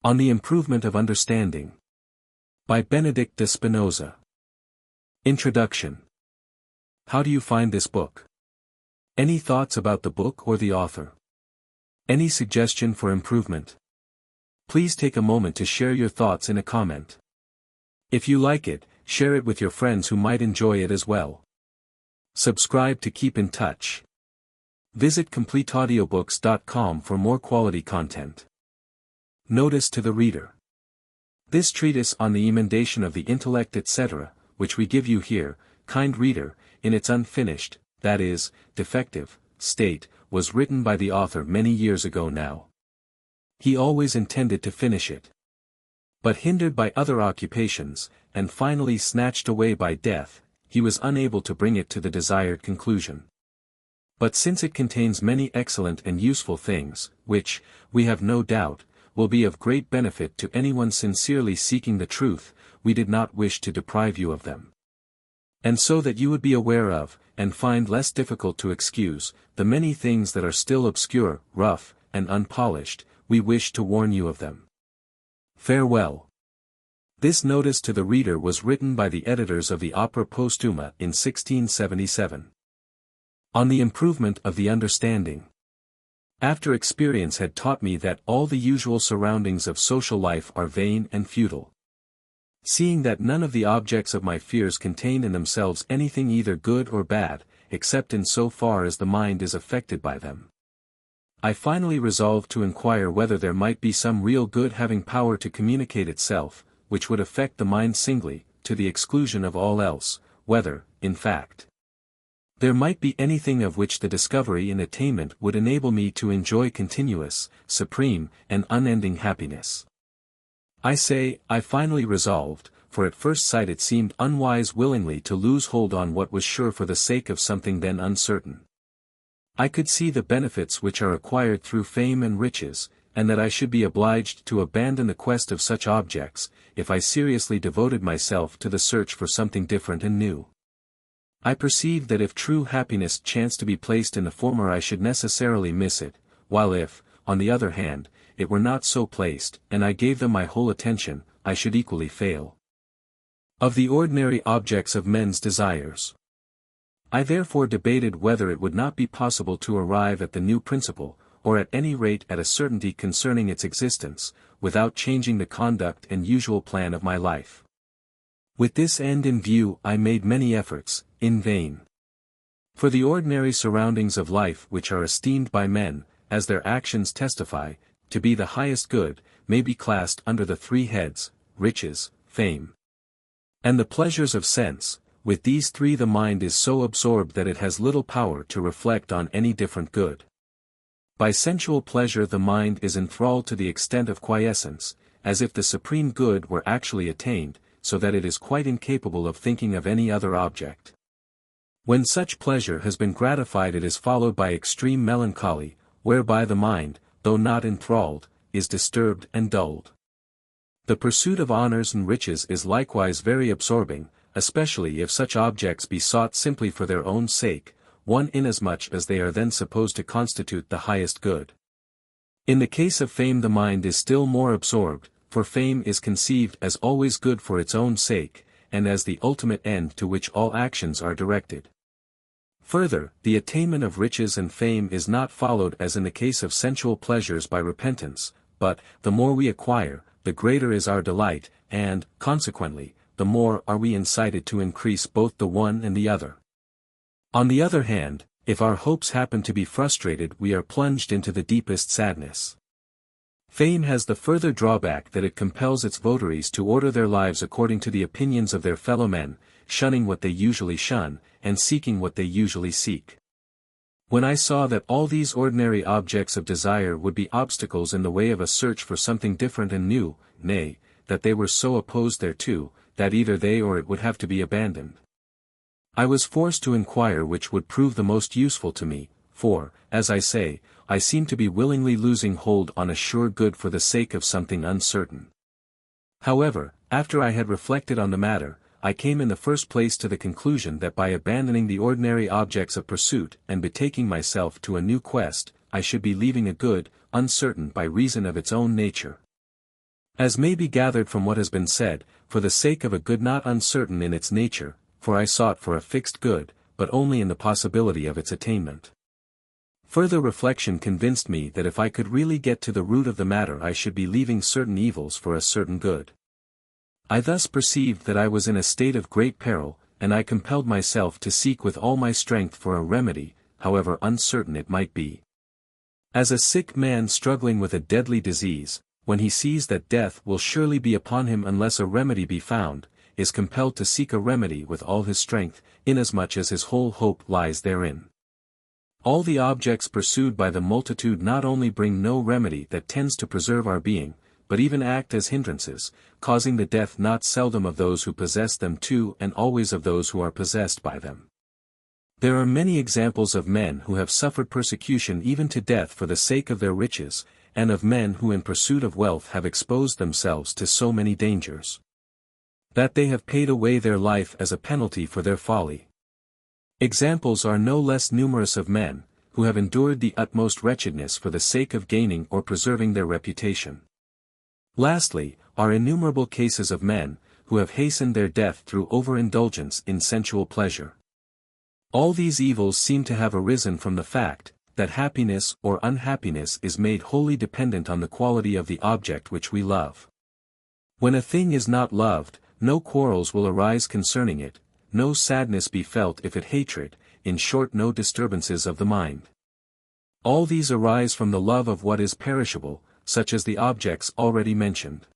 On the Improvement of Understanding. By Benedict de Spinoza. Introduction. How do you find this book? Any thoughts about the book or the author? Any suggestion for improvement? Please take a moment to share your thoughts in a comment. If you like it, share it with your friends who might enjoy it as well. Subscribe to keep in touch. Visit completeaudiobooks.com for more quality content. Notice to the reader. This treatise on the emendation of the intellect etc., which we give you here, kind reader, in its unfinished, that is, defective, state, was written by the author many years ago now. He always intended to finish it. But hindered by other occupations, and finally snatched away by death, he was unable to bring it to the desired conclusion. But since it contains many excellent and useful things, which, we have no doubt, will be of great benefit to anyone sincerely seeking the truth, we did not wish to deprive you of them. And so that you would be aware of, and find less difficult to excuse, the many things that are still obscure, rough, and unpolished, we wish to warn you of them. Farewell. This notice to the reader was written by the editors of the Opera Posthuma in 1677. On the Improvement of the Understanding. After experience had taught me that all the usual surroundings of social life are vain and futile. Seeing that none of the objects of my fears contain in themselves anything either good or bad, except in so far as the mind is affected by them. I finally resolved to inquire whether there might be some real good having power to communicate itself, which would affect the mind singly, to the exclusion of all else, whether, in fact, there might be anything of which the discovery and attainment would enable me to enjoy continuous, supreme, and unending happiness. I say, I finally resolved, for at first sight it seemed unwise willingly to lose hold on what was sure for the sake of something then uncertain. I could see the benefits which are acquired through fame and riches, and that I should be obliged to abandon the quest of such objects, if I seriously devoted myself to the search for something different and new. I perceived that if true happiness chanced to be placed in the former I should necessarily miss it, while if, on the other hand, it were not so placed, and I gave them my whole attention, I should equally fail. Of the ordinary objects of men's desires. I therefore debated whether it would not be possible to arrive at the new principle, or at any rate at a certainty concerning its existence, without changing the conduct and usual plan of my life. With this end in view I made many efforts, in vain. For the ordinary surroundings of life which are esteemed by men, as their actions testify, to be the highest good, may be classed under the three heads, riches, fame, and the pleasures of sense. With these three the mind is so absorbed that it has little power to reflect on any different good. By sensual pleasure the mind is enthralled to the extent of quiescence, as if the supreme good were actually attained, so that it is quite incapable of thinking of any other object. When such pleasure has been gratified it is followed by extreme melancholy, whereby the mind, though not enthralled, is disturbed and dulled. The pursuit of honors and riches is likewise very absorbing, especially if such objects be sought simply for their own sake, one inasmuch as they are then supposed to constitute the highest good. In the case of fame the mind is still more absorbed, for fame is conceived as always good for its own sake, and as the ultimate end to which all actions are directed. Further, the attainment of riches and fame is not followed as in the case of sensual pleasures by repentance, but, the more we acquire, the greater is our delight, and, consequently, the more are we incited to increase both the one and the other. On the other hand, if our hopes happen to be frustrated we are plunged into the deepest sadness. Fame has the further drawback that it compels its votaries to order their lives according to the opinions of their fellow men, shunning what they usually shun, and seeking what they usually seek. When I saw that all these ordinary objects of desire would be obstacles in the way of a search for something different and new, nay, that they were so opposed thereto, that either they or it would have to be abandoned, I was forced to inquire which would prove the most useful to me, for, as I say, I seemed to be willingly losing hold on a sure good for the sake of something uncertain. However, after I had reflected on the matter, I came in the first place to the conclusion that by abandoning the ordinary objects of pursuit and betaking myself to a new quest, I should be leaving a good, uncertain by reason of its own nature. As may be gathered from what has been said, for the sake of a good not uncertain in its nature, for I sought for a fixed good, but only in the possibility of its attainment. Further reflection convinced me that if I could really get to the root of the matter I should be leaving certain evils for a certain good. I thus perceived that I was in a state of great peril, and I compelled myself to seek with all my strength for a remedy, however uncertain it might be. As a sick man struggling with a deadly disease, when he sees that death will surely be upon him unless a remedy be found, is compelled to seek a remedy with all his strength, inasmuch as his whole hope lies therein. All the objects pursued by the multitude not only bring no remedy that tends to preserve our being, but even act as hindrances, causing the death not seldom of those who possess them too and always of those who are possessed by them. There are many examples of men who have suffered persecution even to death for the sake of their riches, and of men who in pursuit of wealth have exposed themselves to so many dangers that they have paid away their life as a penalty for their folly. Examples are no less numerous of men, who have endured the utmost wretchedness for the sake of gaining or preserving their reputation. Lastly, are innumerable cases of men, who have hastened their death through overindulgence in sensual pleasure. All these evils seem to have arisen from the fact, that happiness or unhappiness is made wholly dependent on the quality of the object which we love. When a thing is not loved, no quarrels will arise concerning it, no sadness be felt if it hatred, in short no disturbances of the mind. All these arise from the love of what is perishable, such as the objects already mentioned.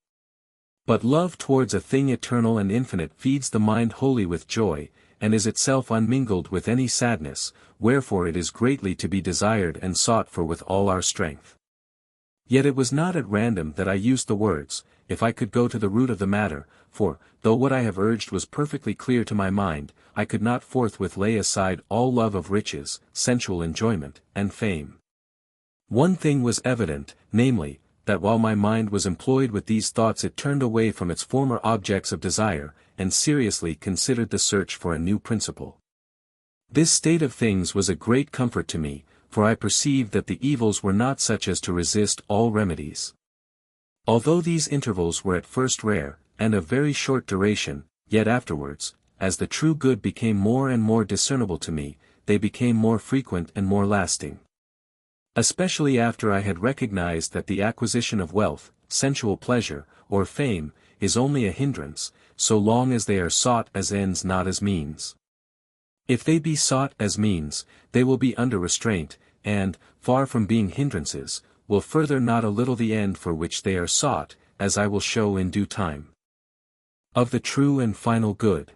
But love towards a thing eternal and infinite feeds the mind wholly with joy, and is itself unmingled with any sadness, wherefore it is greatly to be desired and sought for with all our strength. Yet it was not at random that I used the words, if I could go to the root of the matter, for, though what I have urged was perfectly clear to my mind, I could not forthwith lay aside all love of riches, sensual enjoyment, and fame. One thing was evident, namely, that while my mind was employed with these thoughts it turned away from its former objects of desire, and seriously considered the search for a new principle. This state of things was a great comfort to me, for I perceived that the evils were not such as to resist all remedies. Although these intervals were at first rare, and of very short duration, yet afterwards, as the true good became more and more discernible to me, they became more frequent and more lasting. Especially after I had recognized that the acquisition of wealth, sensual pleasure, or fame, is only a hindrance, so long as they are sought as ends not as means. If they be sought as means, they will be under restraint, and, far from being hindrances, will further not a little the end for which they are sought, as I will show in due time. Of the true and final good.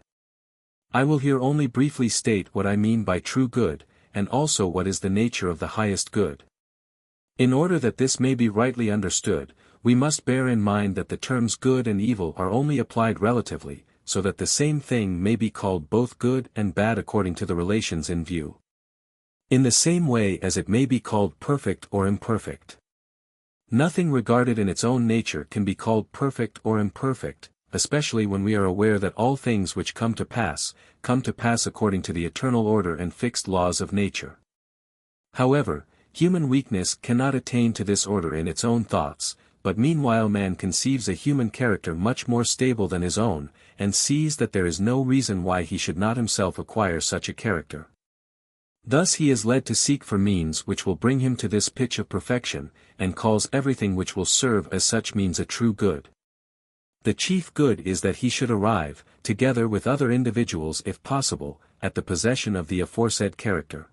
I will here only briefly state what I mean by true good, and also what is the nature of the highest good. In order that this may be rightly understood, we must bear in mind that the terms good and evil are only applied relatively, so that the same thing may be called both good and bad according to the relations in view. In the same way as it may be called perfect or imperfect. Nothing regarded in its own nature can be called perfect or imperfect, especially when we are aware that all things which come to pass according to the eternal order and fixed laws of nature. However, human weakness cannot attain to this order in its own thoughts, but meanwhile man conceives a human character much more stable than his own, and sees that there is no reason why he should not himself acquire such a character. Thus he is led to seek for means which will bring him to this pitch of perfection, and calls everything which will serve as such means a true good. The chief good is that he should arrive, together with other individuals if possible, at the possession of the aforesaid character.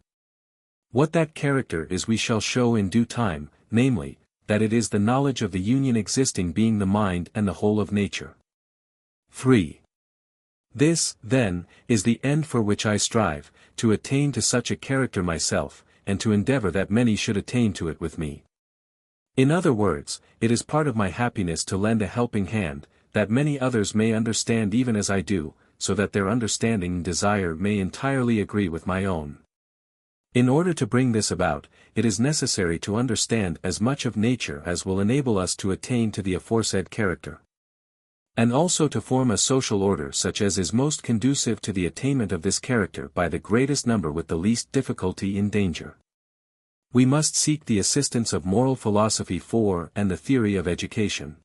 What that character is we shall show in due time, namely, that it is the knowledge of the union existing being the mind and the whole of nature. 3. This, then, is the end for which I strive, to attain to such a character myself, and to endeavor that many should attain to it with me. In other words, it is part of my happiness to lend a helping hand, that many others may understand even as I do, so that their understanding and desire may entirely agree with my own. In order to bring this about, it is necessary to understand as much of nature as will enable us to attain to the aforesaid character. And also to form a social order such as is most conducive to the attainment of this character by the greatest number with the least difficulty in danger. We must seek the assistance of moral philosophy for and the theory of education.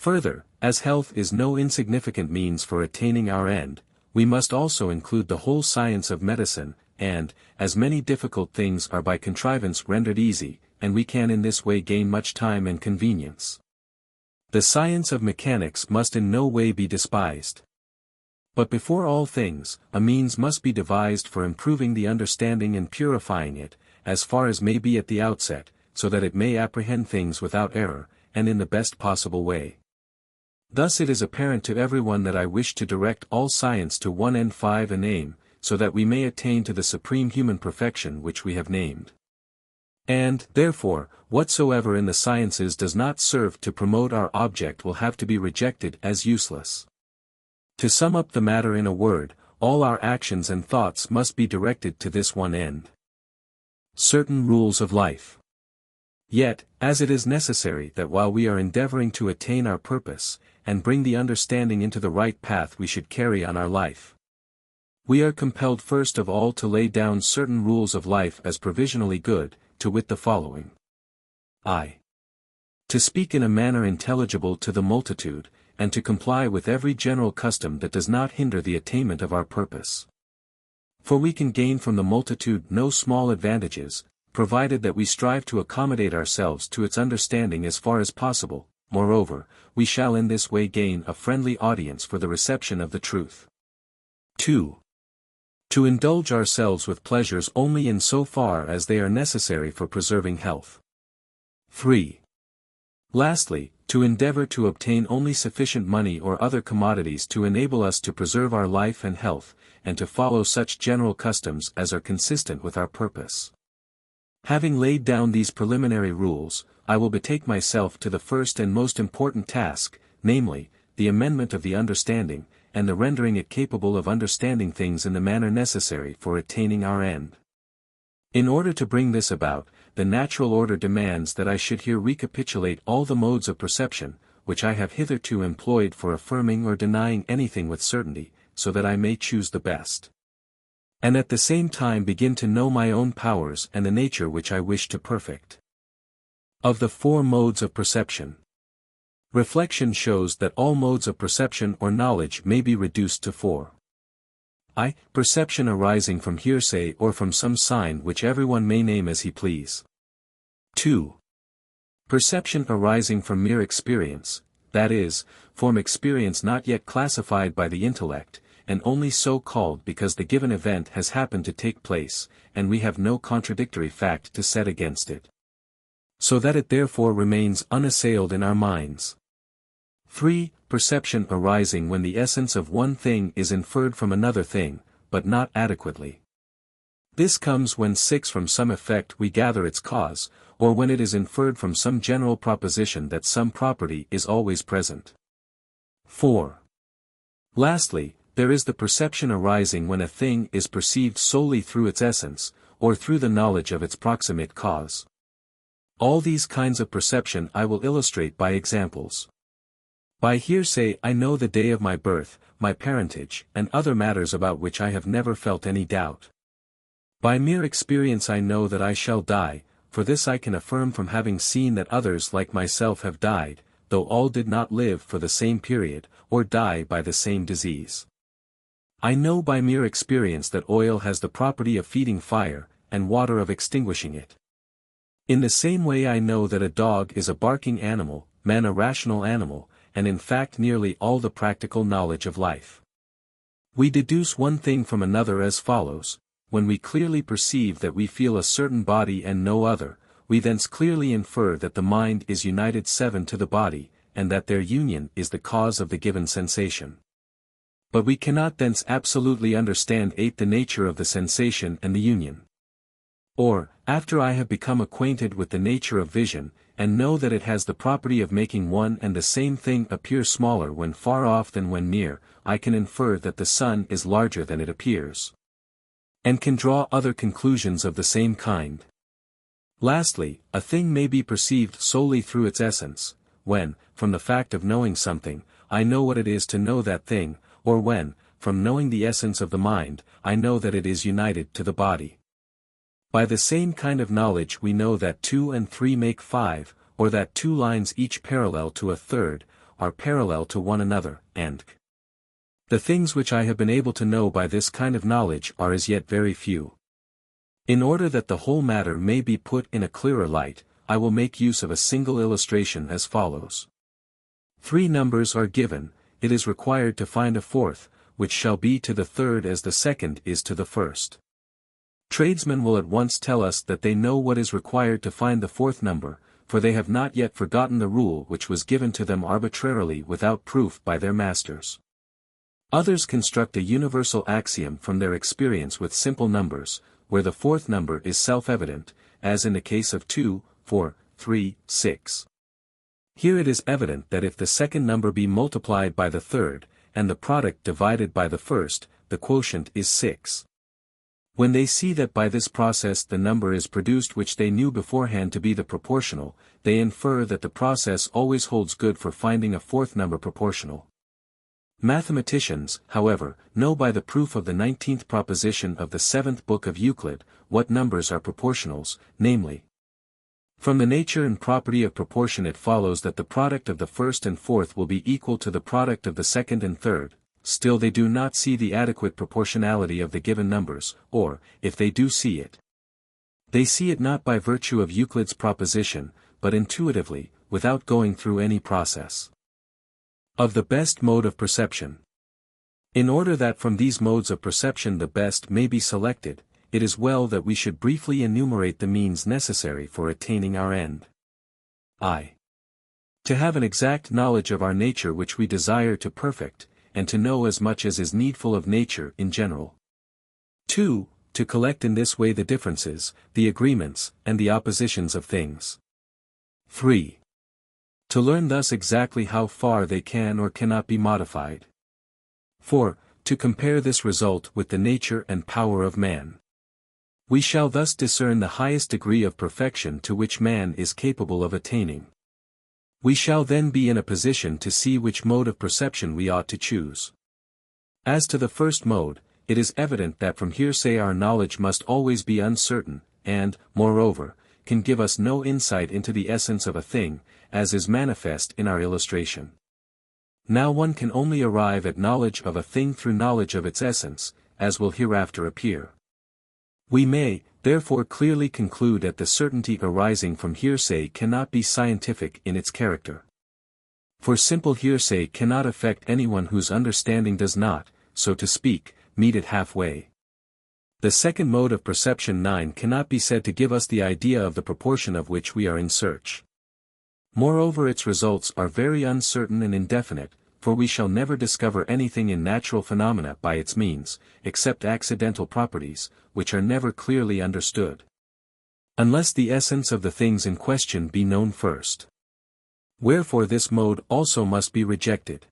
Further, as health is no insignificant means for attaining our end, we must also include the whole science of medicine, and, as many difficult things are by contrivance rendered easy, and we can in this way gain much time and convenience. The science of mechanics must in no way be despised. But before all things, a means must be devised for improving the understanding and purifying it, as far as may be at the outset, so that it may apprehend things without error, and in the best possible way. Thus it is apparent to everyone that I wish to direct all science to one end, an aim, so that we may attain to the supreme human perfection which we have named. And, therefore, whatsoever in the sciences does not serve to promote our object will have to be rejected as useless. To sum up the matter in a word, all our actions and thoughts must be directed to this one end. Certain rules of life. Yet, as it is necessary that while we are endeavoring to attain our purpose, and bring the understanding into the right path we should carry on our life, we are compelled first of all to lay down certain rules of life as provisionally good, to wit the following. I. To speak in a manner intelligible to the multitude, and to comply with every general custom that does not hinder the attainment of our purpose. For we can gain from the multitude no small advantages, provided that we strive to accommodate ourselves to its understanding as far as possible. Moreover, we shall in this way gain a friendly audience for the reception of the truth. 2. To indulge ourselves with pleasures only in so far as they are necessary for preserving health. 3. Lastly, to endeavor to obtain only sufficient money or other commodities to enable us to preserve our life and health, and to follow such general customs as are consistent with our purpose. Having laid down these preliminary rules, I will betake myself to the first and most important task, namely, the amendment of the understanding, and the rendering it capable of understanding things in the manner necessary for attaining our end. In order to bring this about, the natural order demands that I should here recapitulate all the modes of perception, which I have hitherto employed for affirming or denying anything with certainty, so that I may choose the best. And at the same time begin to know my own powers and the nature which I wish to perfect. Of the 4 modes of perception. Reflection shows that all modes of perception or knowledge may be reduced to 4. I. Perception arising from hearsay or from some sign which everyone may name as he please. 2. Perception arising from mere experience, that is, from experience not yet classified by the intellect, and only so called because the given event has happened to take place, and we have no contradictory fact to set against it. So that it therefore remains unassailed in our minds. 3. Perception arising when the essence of one thing is inferred from another thing, but not adequately. This comes when from some effect we gather its cause, or when it is inferred from some general proposition that some property is always present. 4. Lastly, there is the perception arising when a thing is perceived solely through its essence, or through the knowledge of its proximate cause. All these kinds of perception I will illustrate by examples. By hearsay I know the day of my birth, my parentage, and other matters about which I have never felt any doubt. By mere experience I know that I shall die, for this I can affirm from having seen that others like myself have died, though all did not live for the same period, or die by the same disease. I know by mere experience that oil has the property of feeding fire, and water of extinguishing it. In the same way I know that a dog is a barking animal, man a rational animal, and in fact nearly all the practical knowledge of life. We deduce one thing from another as follows: when we clearly perceive that we feel a certain body and no other, we thence clearly infer that the mind is united to the body, and that their union is the cause of the given sensation. But we cannot thence absolutely understand the nature of the sensation and the union. Or, after I have become acquainted with the nature of vision, and know that it has the property of making one and the same thing appear smaller when far off than when near, I can infer that the sun is larger than it appears. And can draw other conclusions of the same kind. Lastly, a thing may be perceived solely through its essence, when, from the fact of knowing something, I know what it is to know that thing, or when, from knowing the essence of the mind, I know that it is united to the body. By the same kind of knowledge we know that 2 and 3 make 5, or that 2 lines each parallel to a third, are parallel to one another, and the things which I have been able to know by this kind of knowledge are as yet very few. In order that the whole matter may be put in a clearer light, I will make use of a single illustration as follows. 3 numbers are given, it is required to find a fourth, which shall be to the third as the second is to the first. Tradesmen will at once tell us that they know what is required to find the fourth number, for they have not yet forgotten the rule which was given to them arbitrarily without proof by their masters. Others construct a universal axiom from their experience with simple numbers, where the fourth number is self-evident, as in the case of 2, 4, 3, 6. Here it is evident that if the second number be multiplied by the third, and the product divided by the first, the quotient is 6. When they see that by this process the number is produced which they knew beforehand to be the proportional, they infer that the process always holds good for finding a fourth number proportional. Mathematicians, however, know by the proof of the 19th proposition of the 7th book of Euclid, what numbers are proportionals, namely. From the nature and property of proportion it follows that the product of the first and fourth will be equal to the product of the second and third. Still they do not see the adequate proportionality of the given numbers, or, if they do see it, they see it not by virtue of Euclid's proposition, but intuitively, without going through any process. Of the best mode of perception. In order that from these modes of perception the best may be selected, it is well that we should briefly enumerate the means necessary for attaining our end. I. To have an exact knowledge of our nature which we desire to perfect, and to know as much as is needful of nature in general. 2. To collect in this way the differences, the agreements, and the oppositions of things. 3. To learn thus exactly how far they can or cannot be modified. 4. To compare this result with the nature and power of man. We shall thus discern the highest degree of perfection to which man is capable of attaining. We shall then be in a position to see which mode of perception we ought to choose. As to the first mode, it is evident that from hearsay our knowledge must always be uncertain, and, moreover, can give us no insight into the essence of a thing, as is manifest in our illustration. Now one can only arrive at knowledge of a thing through knowledge of its essence, as will hereafter appear. We may, therefore clearly conclude that the certainty arising from hearsay cannot be scientific in its character. For simple hearsay cannot affect anyone whose understanding does not, so to speak, meet it halfway. The second mode of perception 9 cannot be said to give us the idea of the proportion of which we are in search. Moreover its results are very uncertain and indefinite, for we shall never discover anything in natural phenomena by its means, except accidental properties, which are never clearly understood. Unless the essence of the things in question be known first. Wherefore this mode also must be rejected.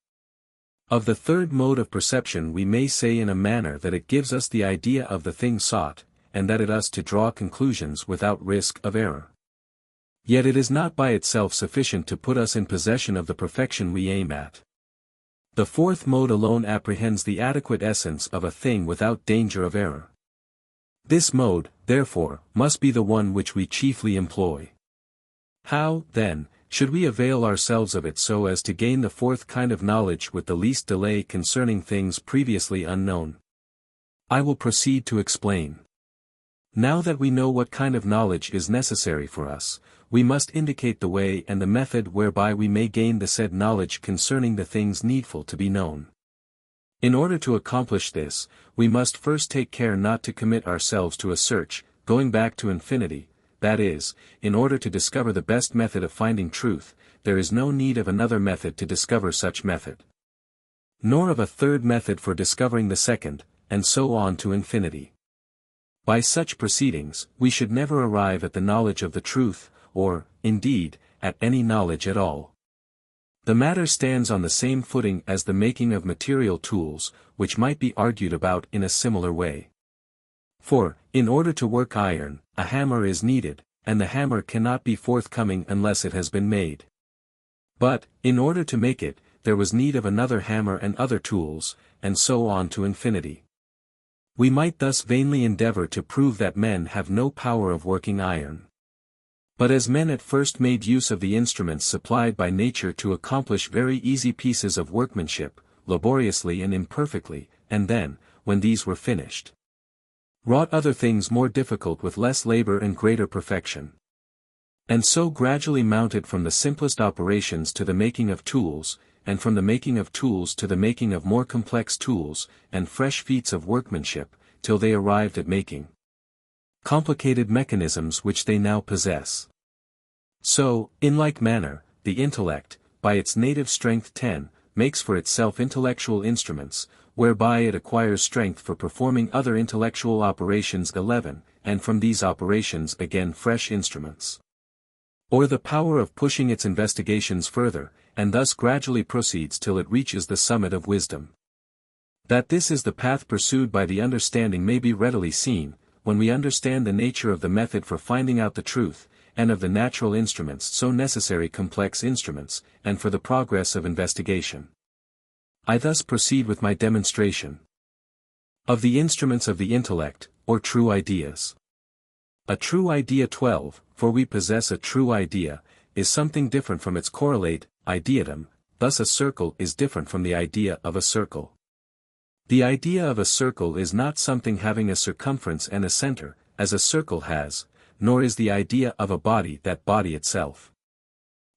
Of the third mode of perception we may say in a manner that it gives us the idea of the thing sought, and that it us to draw conclusions without risk of error. Yet it is not by itself sufficient to put us in possession of the perfection we aim at. The fourth mode alone apprehends the adequate essence of a thing without danger of error. This mode, therefore, must be the one which we chiefly employ. How, then, should we avail ourselves of it so as to gain the fourth kind of knowledge with the least delay concerning things previously unknown? I will proceed to explain. Now that we know what kind of knowledge is necessary for us, we must indicate the way and the method whereby we may gain the said knowledge concerning the things needful to be known. In order to accomplish this, we must first take care not to commit ourselves to a search, going back to infinity, that is, in order to discover the best method of finding truth, there is no need of another method to discover such method. Nor of a third method for discovering the second, and so on to infinity. By such proceedings, we should never arrive at the knowledge of the truth, or, indeed, at any knowledge at all. The matter stands on the same footing as the making of material tools, which might be argued about in a similar way. For, in order to work iron, a hammer is needed, and the hammer cannot be forthcoming unless it has been made. But, in order to make it, there was need of another hammer and other tools, and so on to infinity. We might thus vainly endeavor to prove that men have no power of working iron. But as men at first made use of the instruments supplied by nature to accomplish very easy pieces of workmanship, laboriously and imperfectly, and then, when these were finished, wrought other things more difficult with less labor and greater perfection, and so gradually mounted from the simplest operations to the making of tools, and from the making of tools to the making of more complex tools, and fresh feats of workmanship, till they arrived at making complicated mechanisms which they now possess. So, in like manner, the intellect, by its native strength 10, makes for itself intellectual instruments, whereby it acquires strength for performing other intellectual operations 11, and from these operations again fresh instruments, or the power of pushing its investigations further, and thus gradually proceeds till it reaches the summit of wisdom. That this is the path pursued by the understanding may be readily seen, when we understand the nature of the method for finding out the truth, and of the natural instruments so necessary complex instruments, and for the progress of investigation. I thus proceed with my demonstration of the instruments of the intellect, or true ideas. A true idea 12, for we possess a true idea, is something different from its correlate, ideatum, thus a circle is different from the idea of a circle. The idea of a circle is not something having a circumference and a center, as a circle has, nor is the idea of a body that body itself.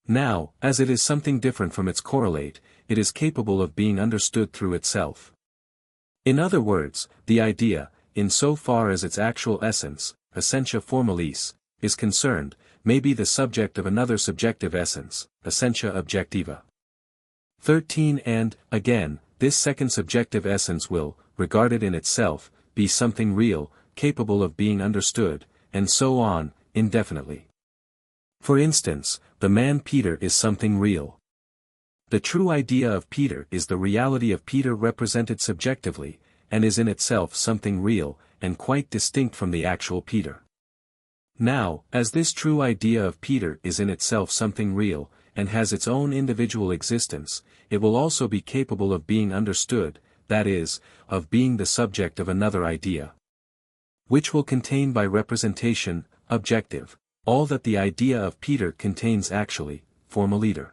Now, as it is something different from its correlate, it is capable of being understood through itself. In other words, the idea, in so far as its actual essence, essentia formalis, is concerned, may be the subject of another subjective essence, essentia objectiva. 13 And, again, this second subjective essence will, regarded in itself, be something real, capable of being understood, and so on, indefinitely. For instance, the man Peter is something real. The true idea of Peter is the reality of Peter represented subjectively, and is in itself something real, and quite distinct from the actual Peter. Now, as this true idea of Peter is in itself something real, and has its own individual existence, it will also be capable of being understood, that is, of being the subject of another idea, which will contain by representation, objective, all that the idea of Peter contains actually, formaliter.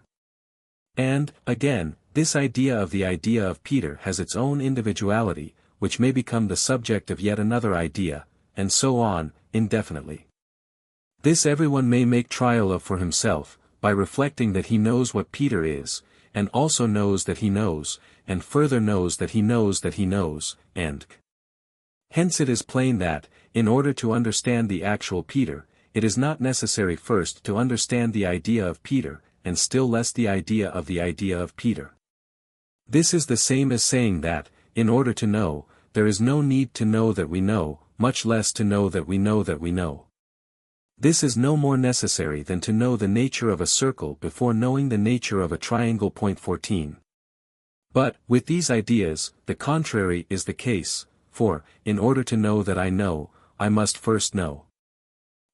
And, again, this idea of Peter has its own individuality, which may become the subject of yet another idea, and so on, indefinitely. This everyone may make trial of for himself, by reflecting that he knows what Peter is, and also knows that he knows, and further knows that he knows that he knows, and hence it is plain that, in order to understand the actual Peter, it is not necessary first to understand the idea of Peter, and still less the idea of Peter. This is the same as saying that, in order to know, there is no need to know that we know, much less to know that we know that we know. This is no more necessary than to know the nature of a circle before knowing the nature of a triangle. Point 14. But, with these ideas, the contrary is the case, for, in order to know that I know, I must first know.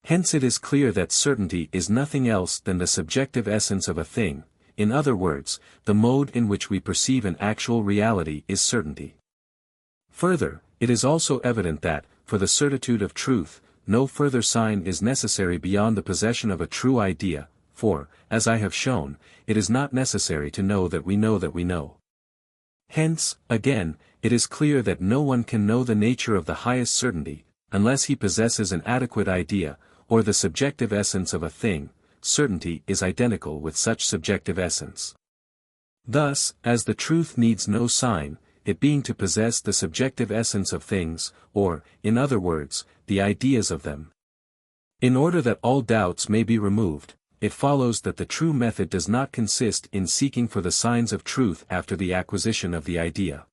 Hence it is clear that certainty is nothing else than the subjective essence of a thing, in other words, the mode in which we perceive an actual reality is certainty. Further, it is also evident that, for the certitude of truth, no further sign is necessary beyond the possession of a true idea, for, as I have shown, it is not necessary to know that we know that we know. Hence, again, it is clear that no one can know the nature of the highest certainty, unless he possesses an adequate idea, or the subjective essence of a thing. Certainty is identical with such subjective essence. Thus, as the truth needs no sign, it being to possess the subjective essence of things, or, in other words, the ideas of them. In order that all doubts may be removed, it follows that the true method does not consist in seeking for the signs of truth after the acquisition of the idea,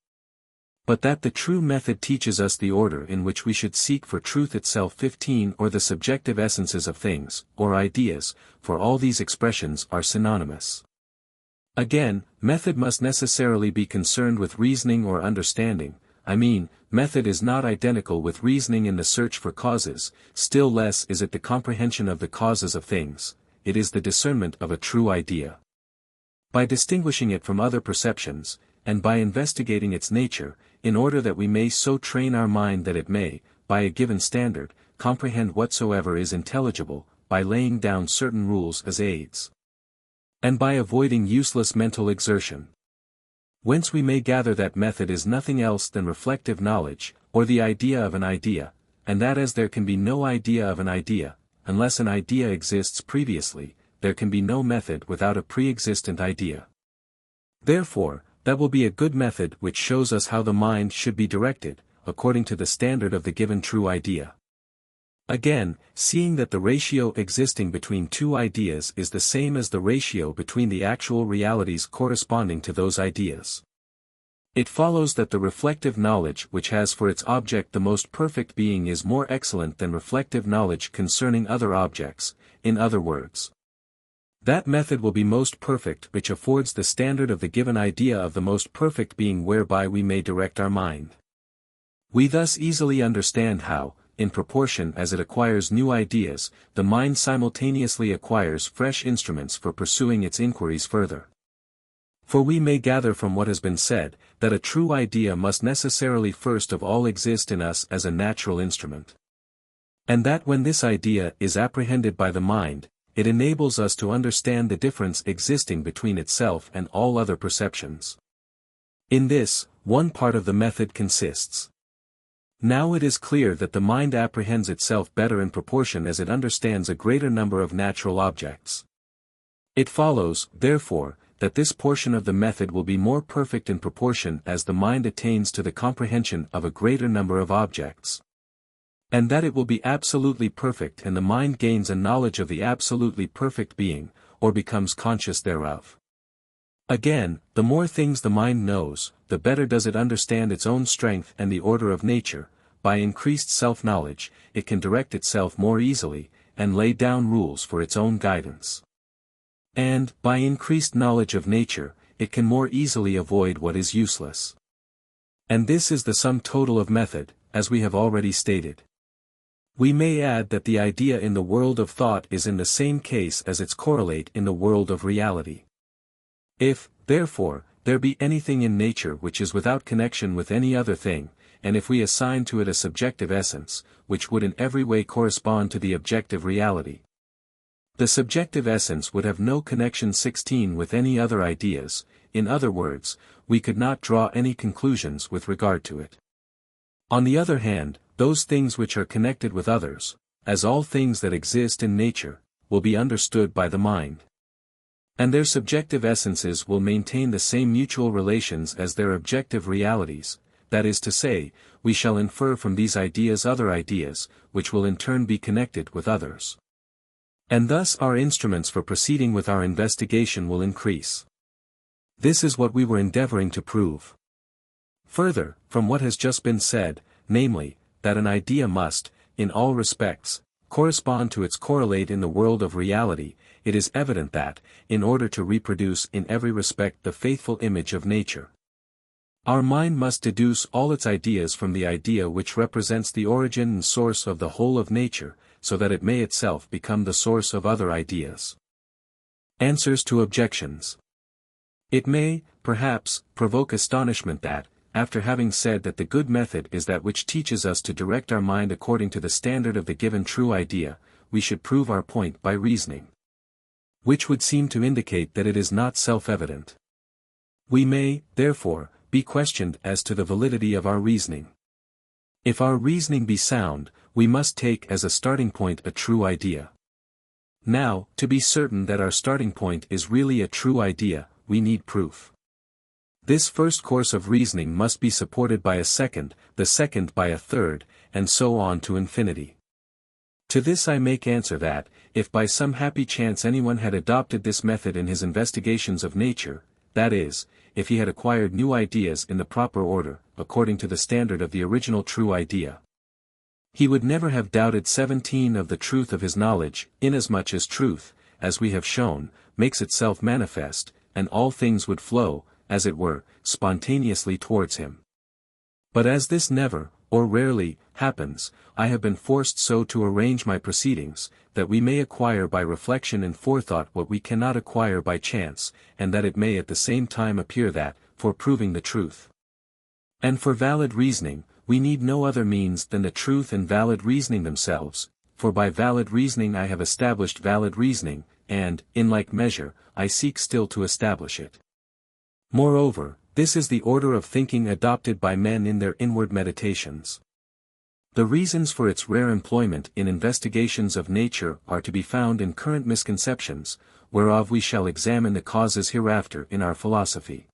but that the true method teaches us the order in which we should seek for truth itself. 15 Or the subjective essences of things, or ideas, for all these expressions are synonymous. Again, method must necessarily be concerned with reasoning or understanding. I mean, method is not identical with reasoning in the search for causes, still less is it the comprehension of the causes of things, it is the discernment of a true idea. By distinguishing it from other perceptions, and by investigating its nature, in order that we may so train our mind that it may, by a given standard, comprehend whatsoever is intelligible, by laying down certain rules as aids, and by avoiding useless mental exertion. Whence we may gather that method is nothing else than reflective knowledge, or the idea of an idea, and that as there can be no idea of an idea, unless an idea exists previously, there can be no method without a pre-existent idea. Therefore, that will be a good method which shows us how the mind should be directed, according to the standard of the given true idea. Again, seeing that the ratio existing between two ideas is the same as the ratio between the actual realities corresponding to those ideas, it follows that the reflective knowledge which has for its object the most perfect being is more excellent than reflective knowledge concerning other objects. In other words, that method will be most perfect which affords the standard of the given idea of the most perfect being whereby we may direct our mind. We thus easily understand how, in proportion as it acquires new ideas, the mind simultaneously acquires fresh instruments for pursuing its inquiries further. For we may gather from what has been said, that a true idea must necessarily first of all exist in us as a natural instrument. And that when this idea is apprehended by the mind, it enables us to understand the difference existing between itself and all other perceptions. In this, one part of the method consists. Now it is clear that the mind apprehends itself better in proportion as it understands a greater number of natural objects. It follows, therefore, that this portion of the method will be more perfect in proportion as the mind attains to the comprehension of a greater number of objects. And that it will be absolutely perfect and the mind gains a knowledge of the absolutely perfect being, or becomes conscious thereof. Again, the more things the mind knows, the better does it understand its own strength and the order of nature. By increased self-knowledge, it can direct itself more easily, and lay down rules for its own guidance. And, by increased knowledge of nature, it can more easily avoid what is useless. And this is the sum total of method, as we have already stated. We may add that the idea in the world of thought is in the same case as its correlate in the world of reality. If, therefore, there be anything in nature which is without connection with any other thing, and if we assign to it a subjective essence, which would in every way correspond to the objective reality, the subjective essence would have no connection 16 with any other ideas. In other words, we could not draw any conclusions with regard to it. On the other hand, those things which are connected with others, as all things that exist in nature, will be understood by the mind. And their subjective essences will maintain the same mutual relations as their objective realities, that is to say, we shall infer from these ideas other ideas, which will in turn be connected with others. And thus our instruments for proceeding with our investigation will increase. This is what we were endeavoring to prove. Further, from what has just been said, namely, that an idea must, in all respects, correspond to its correlate in the world of reality, it is evident that, in order to reproduce in every respect the faithful image of nature, our mind must deduce all its ideas from the idea which represents the origin and source of the whole of nature, so that it may itself become the source of other ideas. Answers to objections. It may, perhaps, provoke astonishment that, after having said that the good method is that which teaches us to direct our mind according to the standard of the given true idea, we should prove our point by reasoning, which would seem to indicate that it is not self-evident. We may, therefore, be questioned as to the validity of our reasoning. If our reasoning be sound, we must take as a starting point a true idea. Now, to be certain that our starting point is really a true idea, we need proof. This first course of reasoning must be supported by a second, the second by a third, and so on to infinity. To this I make answer that, if by some happy chance anyone had adopted this method in his investigations of nature, that is, if he had acquired new ideas in the proper order, according to the standard of the original true idea, he would never have doubted 17 of the truth of his knowledge, inasmuch as truth, as we have shown, makes itself manifest, and all things would flow, as it were, spontaneously towards him. But as this never, or rarely, happens, I have been forced so to arrange my proceedings, that we may acquire by reflection and forethought what we cannot acquire by chance, and that it may at the same time appear that, for proving the truth, and for valid reasoning, we need no other means than the truth and valid reasoning themselves, for by valid reasoning I have established valid reasoning, and, in like measure, I seek still to establish it. Moreover, this is the order of thinking adopted by men in their inward meditations. The reasons for its rare employment in investigations of nature are to be found in current misconceptions, whereof we shall examine the causes hereafter in our philosophy.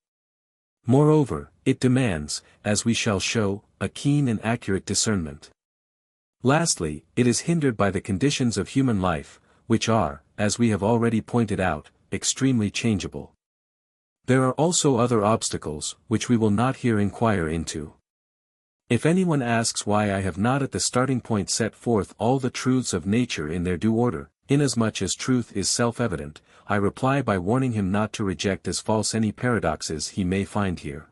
Moreover, it demands, as we shall show, a keen and accurate discernment. Lastly, it is hindered by the conditions of human life, which are, as we have already pointed out, extremely changeable. There are also other obstacles, which we will not here inquire into. If anyone asks why I have not at the starting point set forth all the truths of nature in their due order, inasmuch as truth is self-evident, I reply by warning him not to reject as false any paradoxes he may find here,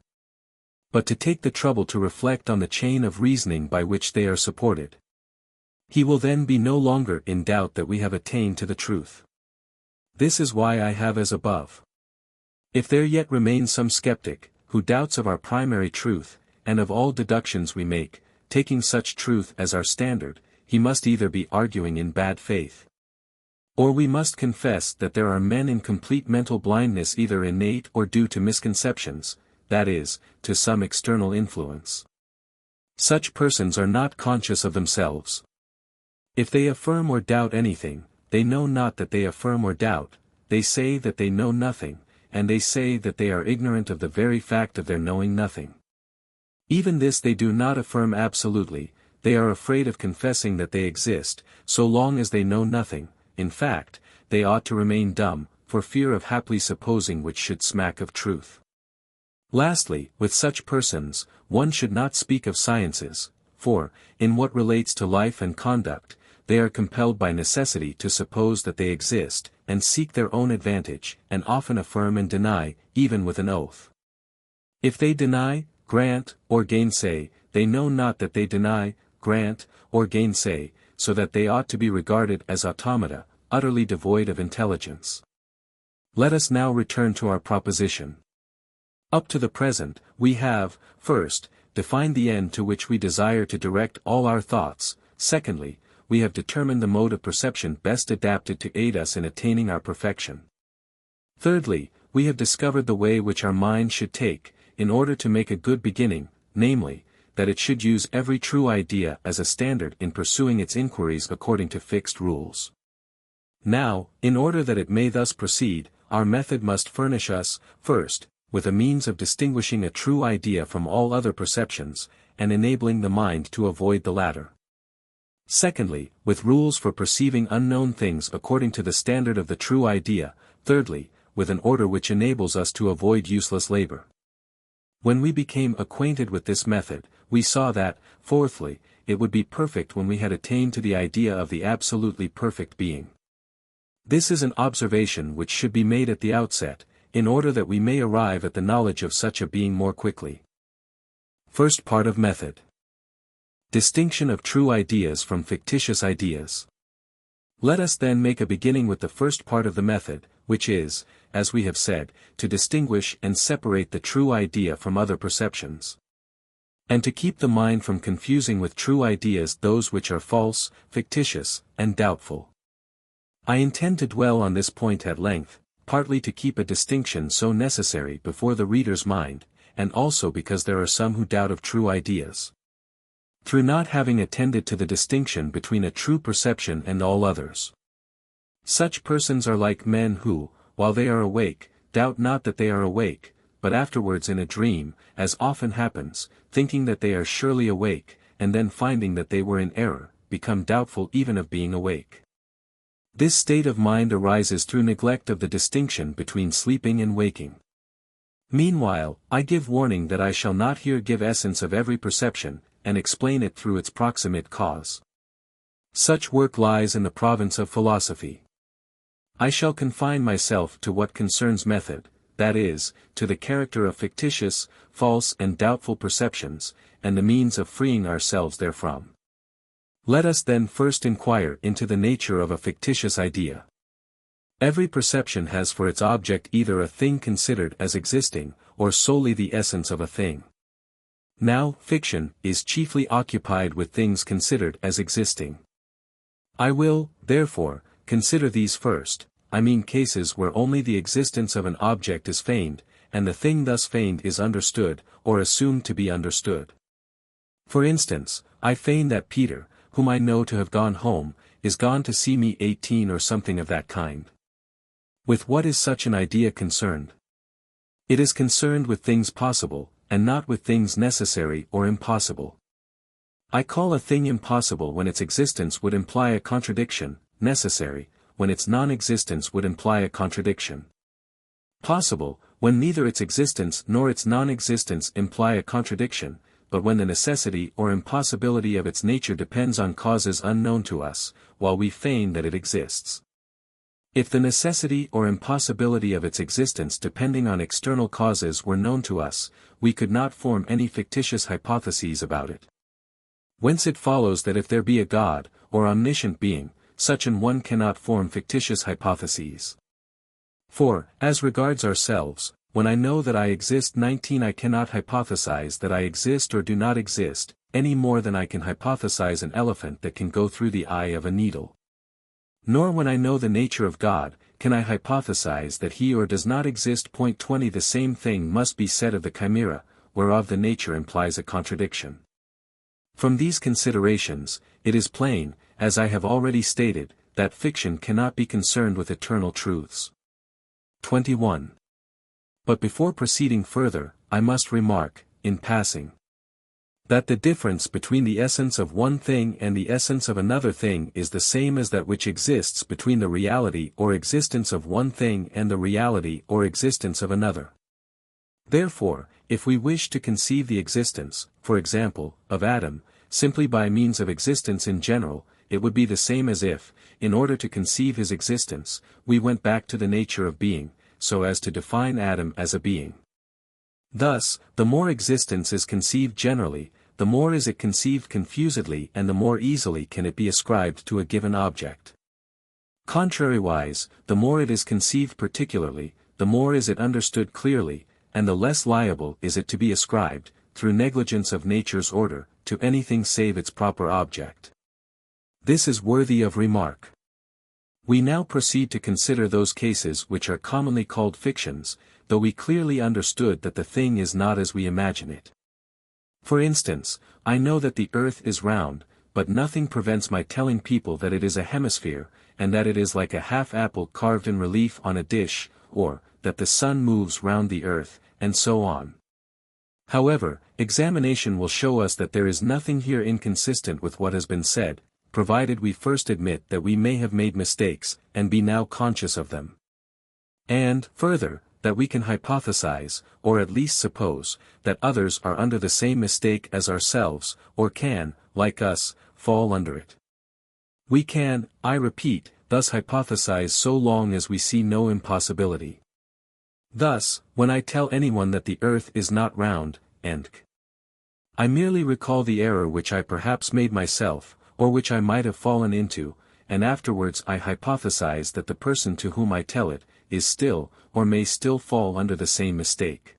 but to take the trouble to reflect on the chain of reasoning by which they are supported. He will then be no longer in doubt that we have attained to the truth. This is why I have as above. If there yet remains some skeptic, who doubts of our primary truth, and of all deductions we make, taking such truth as our standard, he must either be arguing in bad faith, or we must confess that there are men in complete mental blindness either innate or due to misconceptions, that is, to some external influence. Such persons are not conscious of themselves. If they affirm or doubt anything, they know not that they affirm or doubt, they say that they know nothing, and they say that they are ignorant of the very fact of their knowing nothing. Even this they do not affirm absolutely, they are afraid of confessing that they exist, so long as they know nothing. In fact, they ought to remain dumb, for fear of haply supposing which should smack of truth. Lastly, with such persons, one should not speak of sciences, for, in what relates to life and conduct, they are compelled by necessity to suppose that they exist, and seek their own advantage, and often affirm and deny, even with an oath. If they deny, grant, or gainsay, they know not that they deny, grant, or gainsay, so that they ought to be regarded as automata, utterly devoid of intelligence. Let us now return to our proposition. Up to the present, we have, first, defined the end to which we desire to direct all our thoughts. Secondly, we have determined the mode of perception best adapted to aid us in attaining our perfection. Thirdly, we have discovered the way which our mind should take, in order to make a good beginning, namely, that it should use every true idea as a standard in pursuing its inquiries according to fixed rules. Now, in order that it may thus proceed, our method must furnish us, first, with a means of distinguishing a true idea from all other perceptions, and enabling the mind to avoid the latter. Secondly, with rules for perceiving unknown things according to the standard of the true idea. Thirdly, with an order which enables us to avoid useless labor. When we became acquainted with this method, we saw that, fourthly, it would be perfect when we had attained to the idea of the absolutely perfect being. This is an observation which should be made at the outset, in order that we may arrive at the knowledge of such a being more quickly. First part of method. Distinction of true ideas from fictitious ideas. Let us then make a beginning with the first part of the method, which is, as we have said, to distinguish and separate the true idea from other perceptions, and to keep the mind from confusing with true ideas those which are false, fictitious, and doubtful. I intend to dwell on this point at length, partly to keep a distinction so necessary before the reader's mind, and also because there are some who doubt of true ideas, through not having attended to the distinction between a true perception and all others. Such persons are like men who, while they are awake, doubt not that they are awake, but afterwards in a dream, as often happens, thinking that they are surely awake, and then finding that they were in error, become doubtful even of being awake. This state of mind arises through neglect of the distinction between sleeping and waking. Meanwhile, I give warning that I shall not here give essence of every perception, and explain it through its proximate cause. Such work lies in the province of philosophy. I shall confine myself to what concerns method, that is, to the character of fictitious, false and doubtful perceptions, and the means of freeing ourselves therefrom. Let us then first inquire into the nature of a fictitious idea. Every perception has for its object either a thing considered as existing, or solely the essence of a thing. Now, fiction is chiefly occupied with things considered as existing. I will, therefore, consider these first, I mean cases where only the existence of an object is feigned, and the thing thus feigned is understood, or assumed to be understood. For instance, I feign that Peter, whom I know to have gone home, is gone to see me 18 or something of that kind. With what is such an idea concerned? It is concerned with things possible, and not with things necessary or impossible. I call a thing impossible when its existence would imply a contradiction, necessary, when its non-existence would imply a contradiction. Possible, when neither its existence nor its non-existence imply a contradiction, but when the necessity or impossibility of its nature depends on causes unknown to us, while we feign that it exists. If the necessity or impossibility of its existence depending on external causes were known to us, we could not form any fictitious hypotheses about it. Whence it follows that if there be a God, or omniscient being, such an one cannot form fictitious hypotheses. For, as regards ourselves, when I know that I exist 19 I cannot hypothesize that I exist or do not exist, any more than I can hypothesize an elephant that can go through the eye of a needle. Nor when I know the nature of God, can I hypothesize that he or does not exist. 20 The same thing must be said of the chimera, whereof the nature implies a contradiction. From these considerations, it is plain, as I have already stated, that fiction cannot be concerned with eternal truths. 21. But before proceeding further, I must remark, in passing, that the difference between the essence of one thing and the essence of another thing is the same as that which exists between the reality or existence of one thing and the reality or existence of another. Therefore, if we wish to conceive the existence, for example, of Adam, simply by means of existence in general, it would be the same as if, in order to conceive his existence, we went back to the nature of being, so as to define Adam as a being. Thus, the more existence is conceived generally, the more is it conceived confusedly and the more easily can it be ascribed to a given object. Contrariwise, the more it is conceived particularly, the more is it understood clearly, and the less liable is it to be ascribed, through negligence of nature's order, to anything save its proper object. This is worthy of remark. We now proceed to consider those cases which are commonly called fictions, though we clearly understood that the thing is not as we imagine it. For instance, I know that the earth is round, but nothing prevents my telling people that it is a hemisphere, and that it is like a half-apple carved in relief on a dish, or, that the sun moves round the earth, and so on. However, examination will show us that there is nothing here inconsistent with what has been said, provided we first admit that we may have made mistakes, and be now conscious of them. And, further, that we can hypothesize, or at least suppose, that others are under the same mistake as ourselves, or can, like us, fall under it. We can, I repeat, thus hypothesize so long as we see no impossibility. Thus, when I tell anyone that the earth is not round, and I merely recall the error which I perhaps made myself, or which I might have fallen into, and afterwards I hypothesize that the person to whom I tell it, is still, or may still fall under the same mistake.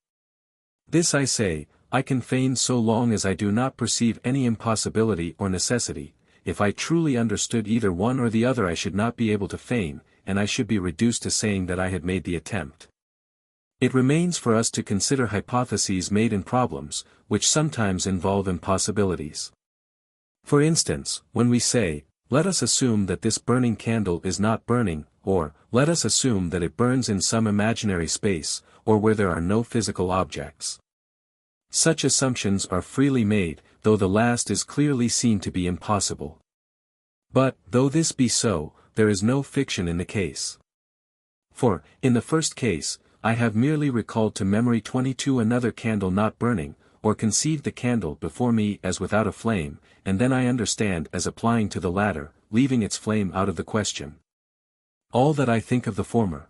This I say, I can feign so long as I do not perceive any impossibility or necessity. If I truly understood either one or the other I should not be able to feign, and I should be reduced to saying that I had made the attempt. It remains for us to consider hypotheses made in problems, which sometimes involve impossibilities. For instance, when we say, let us assume that this burning candle is not burning, or, let us assume that it burns in some imaginary space, or where there are no physical objects. Such assumptions are freely made, though the last is clearly seen to be impossible. But, though this be so, there is no fiction in the case. For, in the first case, I have merely recalled to memory 22 another candle not burning, or conceived the candle before me as without a flame, and then I understand as applying to the latter, leaving its flame out of the question. All that I think of the former.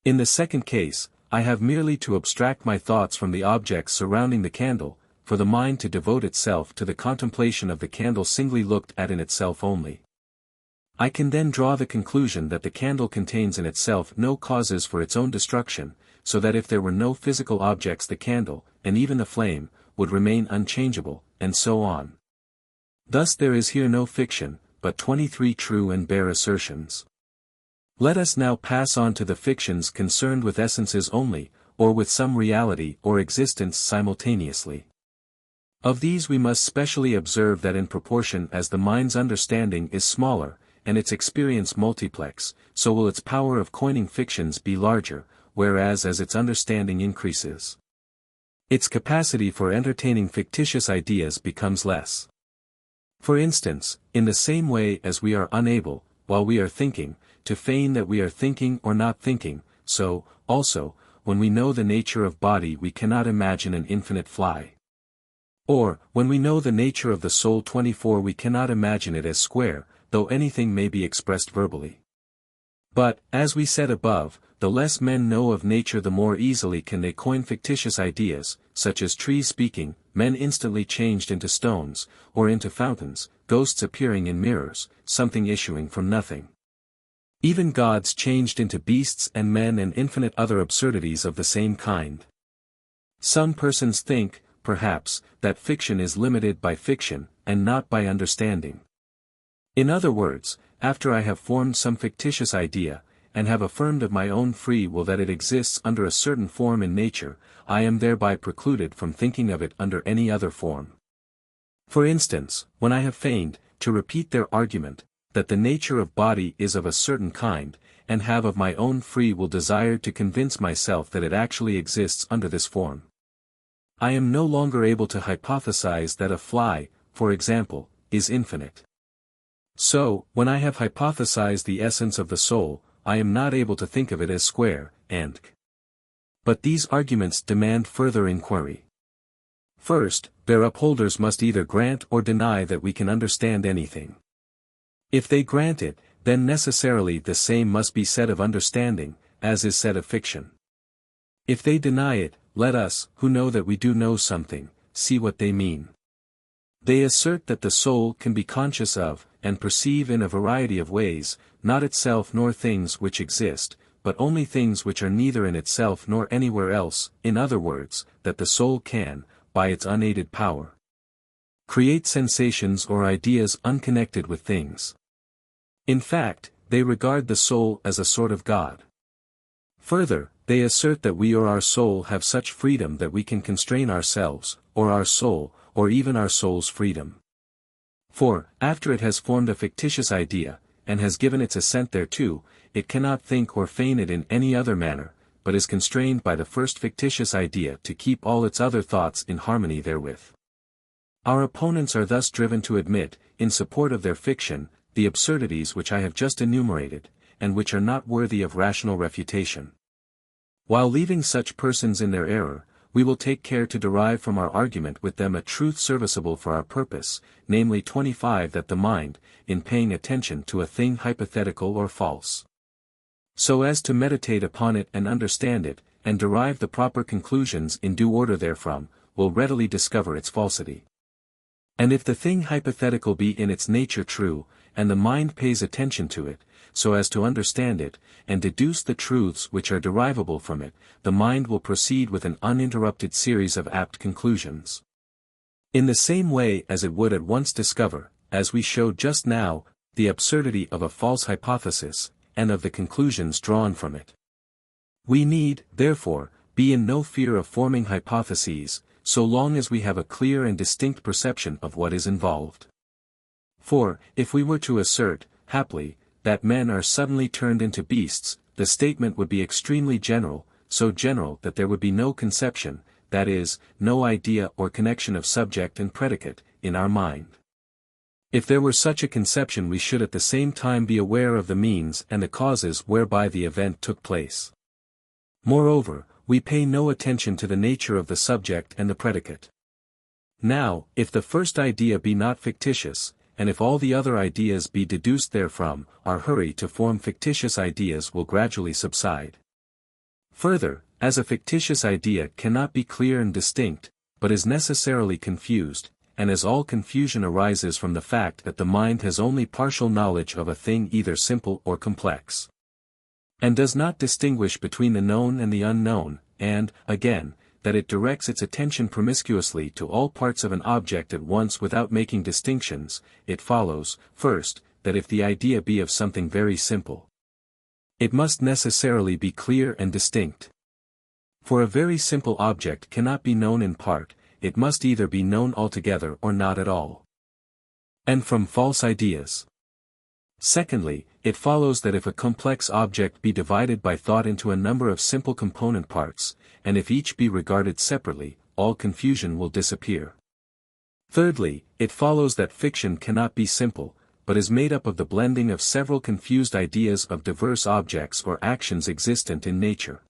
In the second case, I have merely to abstract my thoughts from the objects surrounding the candle, for the mind to devote itself to the contemplation of the candle singly looked at in itself only. I can then draw the conclusion that the candle contains in itself no causes for its own destruction, so that if there were no physical objects the candle, and even the flame, would remain unchangeable, and so on. Thus there is here no fiction, but 23 true and bare assertions. Let us now pass on to the fictions concerned with essences only, or with some reality or existence simultaneously. Of these we must specially observe that in proportion as the mind's understanding is smaller, and its experience multiplex, so will its power of coining fictions be larger, whereas as its understanding increases, its capacity for entertaining fictitious ideas becomes less. For instance, in the same way as we are unable, while we are thinking, to feign that we are thinking or not thinking, so, also, when we know the nature of body we cannot imagine an infinite fly. Or, when we know the nature of the soul 24 we cannot imagine it as square, though anything may be expressed verbally. But, as we said above, the less men know of nature the more easily can they coin fictitious ideas, such as trees speaking, men instantly changed into stones, or into fountains, ghosts appearing in mirrors, something issuing from nothing. Even gods changed into beasts and men and infinite other absurdities of the same kind. Some persons think, perhaps, that fiction is limited by fiction, and not by understanding. In other words, after I have formed some fictitious idea, and have affirmed of my own free will that it exists under a certain form in nature, I am thereby precluded from thinking of it under any other form. For instance, when I have feigned, to repeat their argument, that the nature of body is of a certain kind, and have of my own free will desired to convince myself that it actually exists under this form, I am no longer able to hypothesize that a fly, for example, is infinite. So, when I have hypothesized the essence of the soul, I am not able to think of it as square, and But these arguments demand further inquiry. First, their upholders must either grant or deny that we can understand anything. If they grant it, then necessarily the same must be said of understanding, as is said of fiction. If they deny it, let us, who know that we do know something, see what they mean. They assert that the soul can be conscious of, and perceive in a variety of ways, not itself nor things which exist, but only things which are neither in itself nor anywhere else, in other words, that the soul can, by its unaided power, create sensations or ideas unconnected with things. In fact, they regard the soul as a sort of God. Further, they assert that we or our soul have such freedom that we can constrain ourselves, or our soul, or even our soul's freedom. For, after it has formed a fictitious idea, and has given its assent thereto, it cannot think or feign it in any other manner, but is constrained by the first fictitious idea to keep all its other thoughts in harmony therewith. Our opponents are thus driven to admit, in support of their fiction, the absurdities which I have just enumerated, and which are not worthy of rational refutation. While leaving such persons in their error, we will take care to derive from our argument with them a truth serviceable for our purpose, namely 25 that the mind, in paying attention to a thing hypothetical or false, so as to meditate upon it and understand it, and derive the proper conclusions in due order therefrom, will readily discover its falsity. And if the thing hypothetical be in its nature true, and the mind pays attention to it, so as to understand it, and deduce the truths which are derivable from it, the mind will proceed with an uninterrupted series of apt conclusions. In the same way as it would at once discover, as we showed just now, the absurdity of a false hypothesis, and of the conclusions drawn from it. We need, therefore, be in no fear of forming hypotheses, so long as we have a clear and distinct perception of what is involved. For, if we were to assert, haply, that men are suddenly turned into beasts, the statement would be extremely general, so general that there would be no conception, that is, no idea or connection of subject and predicate, in our mind. If there were such a conception we should at the same time be aware of the means and the causes whereby the event took place. Moreover, we pay no attention to the nature of the subject and the predicate. Now, if the first idea be not fictitious, and if all the other ideas be deduced therefrom, our hurry to form fictitious ideas will gradually subside. Further, as a fictitious idea cannot be clear and distinct, but is necessarily confused, and as all confusion arises from the fact that the mind has only partial knowledge of a thing either simple or complex, and does not distinguish between the known and the unknown, and, again, that it directs its attention promiscuously to all parts of an object at once without making distinctions, it follows, first, that if the idea be of something very simple, it must necessarily be clear and distinct. For a very simple object cannot be known in part, it must either be known altogether or not at all. And from false ideas. Secondly, it follows that if a complex object be divided by thought into a number of simple component parts, and if each be regarded separately, all confusion will disappear. Thirdly, it follows that fiction cannot be simple, but is made up of the blending of several confused ideas of diverse objects or actions existent in nature.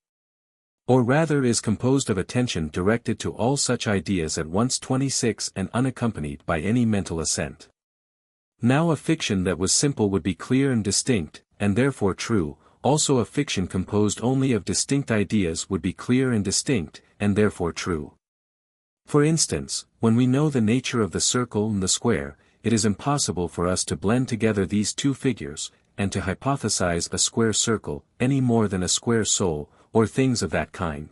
Or rather is composed of attention directed to all such ideas at once 26 and unaccompanied by any mental assent. Now a fiction that was simple would be clear and distinct, and therefore true, also a fiction composed only of distinct ideas would be clear and distinct, and therefore true. For instance, when we know the nature of the circle and the square, it is impossible for us to blend together these two figures, and to hypothesize a square circle, any more than a square soul, or things of that kind.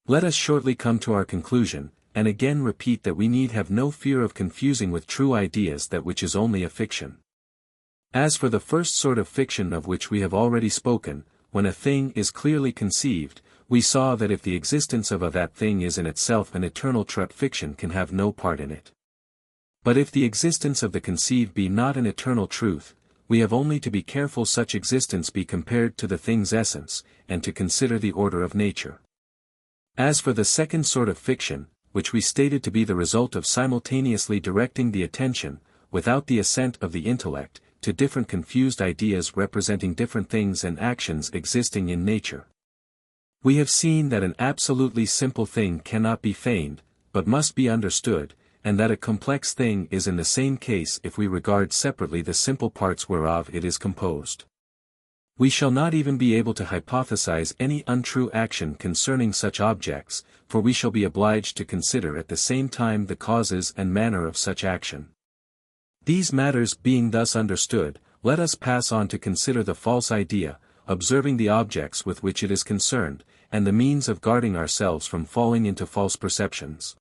Let us shortly come to our conclusion, and again repeat that we need have no fear of confusing with true ideas that which is only a fiction. As for the first sort of fiction of which we have already spoken, when a thing is clearly conceived, we saw that if the existence of that thing is in itself an eternal truth, fiction can have no part in it. But if the existence of the conceived be not an eternal truth, we have only to be careful such existence be compared to the thing's essence, and to consider the order of nature. As for the second sort of fiction, which we stated to be the result of simultaneously directing the attention, without the assent of the intellect, to different confused ideas representing different things and actions existing in nature, we have seen that an absolutely simple thing cannot be feigned, but must be understood, and that a complex thing is in the same case if we regard separately the simple parts whereof it is composed. We shall not even be able to hypothesize any untrue action concerning such objects, for we shall be obliged to consider at the same time the causes and manner of such action. These matters being thus understood, let us pass on to consider the false idea, observing the objects with which it is concerned, and the means of guarding ourselves from falling into false perceptions.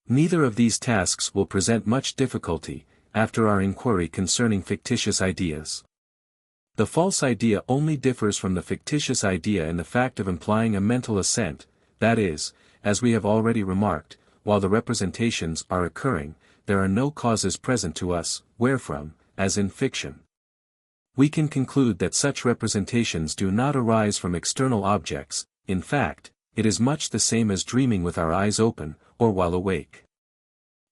Neither of these tasks will present much difficulty, after our inquiry concerning fictitious ideas. The false idea only differs from the fictitious idea in the fact of implying a mental assent, that is, as we have already remarked, while the representations are occurring, there are no causes present to us, wherefrom, as in fiction, we can conclude that such representations do not arise from external objects. In fact, it is much the same as dreaming with our eyes open, or while awake.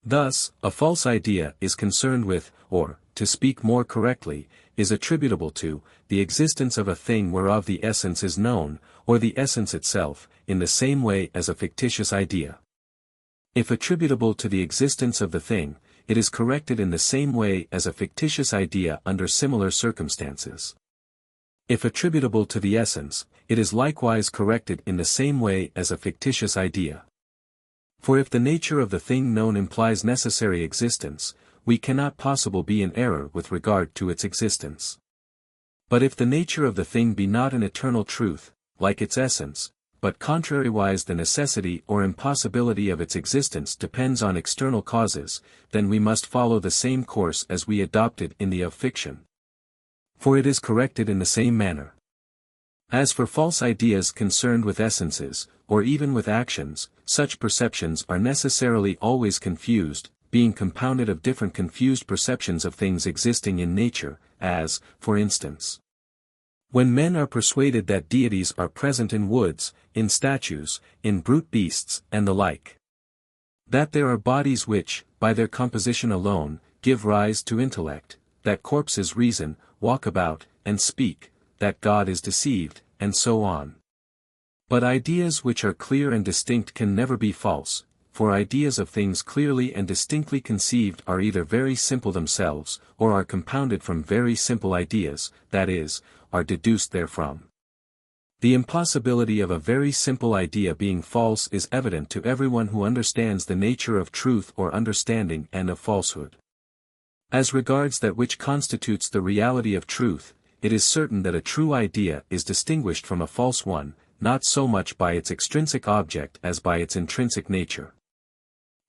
Thus, a false idea is concerned with, or, to speak more correctly, is attributable to, the existence of a thing whereof the essence is known, or the essence itself, in the same way as a fictitious idea. If attributable to the existence of the thing, it is corrected in the same way as a fictitious idea under similar circumstances. If attributable to the essence, it is likewise corrected in the same way as a fictitious idea. For if the nature of the thing known implies necessary existence, we cannot possibly be in error with regard to its existence. But if the nature of the thing be not an eternal truth, like its essence, but contrariwise the necessity or impossibility of its existence depends on external causes, then we must follow the same course as we adopted in the of fiction. For it is corrected in the same manner. As for false ideas concerned with essences, or even with actions, such perceptions are necessarily always confused, being compounded of different confused perceptions of things existing in nature, as, for instance, when men are persuaded that deities are present in woods, in statues, in brute beasts, and the like. That there are bodies which, by their composition alone, give rise to intellect, that corpses reason, walk about, and speak, that God is deceived, and so on. But ideas which are clear and distinct can never be false, for ideas of things clearly and distinctly conceived are either very simple themselves, or are compounded from very simple ideas, that is, are deduced therefrom. The impossibility of a very simple idea being false is evident to everyone who understands the nature of truth or understanding and of falsehood. As regards that which constitutes the reality of truth, it is certain that a true idea is distinguished from a false one, not so much by its extrinsic object as by its intrinsic nature.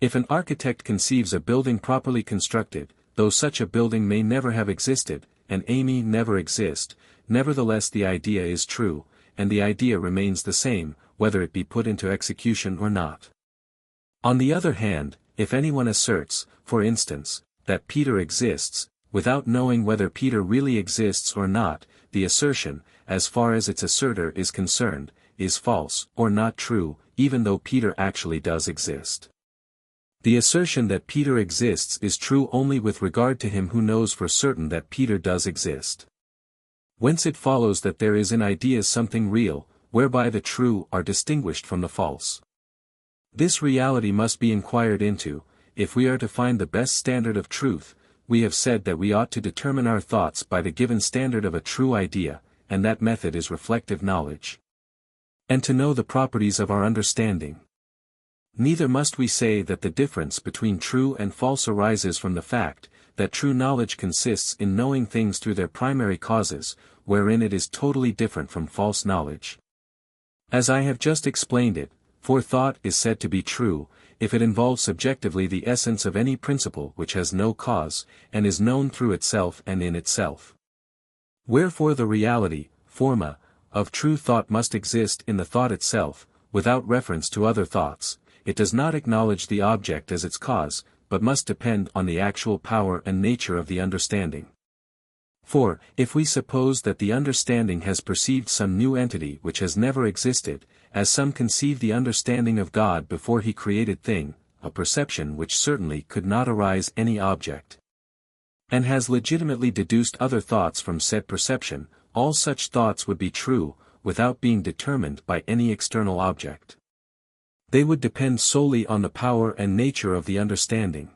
If an architect conceives a building properly constructed, though such a building may never have existed, and Amy never exist, nevertheless the idea is true, and the idea remains the same, whether it be put into execution or not. On the other hand, if anyone asserts, for instance, that Peter exists, without knowing whether Peter really exists or not, the assertion, as far as its asserter is concerned, is false, or not true, even though Peter actually does exist. The assertion that Peter exists is true only with regard to him who knows for certain that Peter does exist. Whence it follows that there is in ideas something real, whereby the true are distinguished from the false. This reality must be inquired into. If we are to find the best standard of truth, we have said that we ought to determine our thoughts by the given standard of a true idea, and that method is reflective knowledge. And to know the properties of our understanding. Neither must we say that the difference between true and false arises from the fact, that true knowledge consists in knowing things through their primary causes, wherein it is totally different from false knowledge. As I have just explained it, for thought is said to be true, if it involves subjectively the essence of any principle which has no cause, and is known through itself and in itself. Wherefore the reality, forma, of true thought must exist in the thought itself, without reference to other thoughts. It does not acknowledge the object as its cause, but must depend on the actual power and nature of the understanding. For, if we suppose that the understanding has perceived some new entity which has never existed, as some conceive the understanding of God before he created thing, a perception which certainly could not arise any object, and has legitimately deduced other thoughts from said perception, all such thoughts would be true, without being determined by any external object. They would depend solely on the power and nature of the understanding.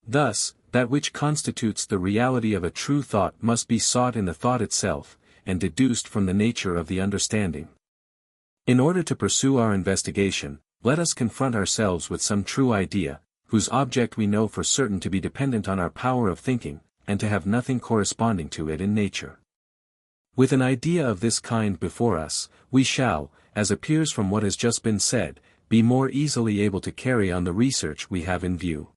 Thus, that which constitutes the reality of a true thought must be sought in the thought itself, and deduced from the nature of the understanding. In order to pursue our investigation, let us confront ourselves with some true idea, whose object we know for certain to be dependent on our power of thinking, and to have nothing corresponding to it in nature. With an idea of this kind before us, we shall, as appears from what has just been said, be more easily able to carry on the research we have in view.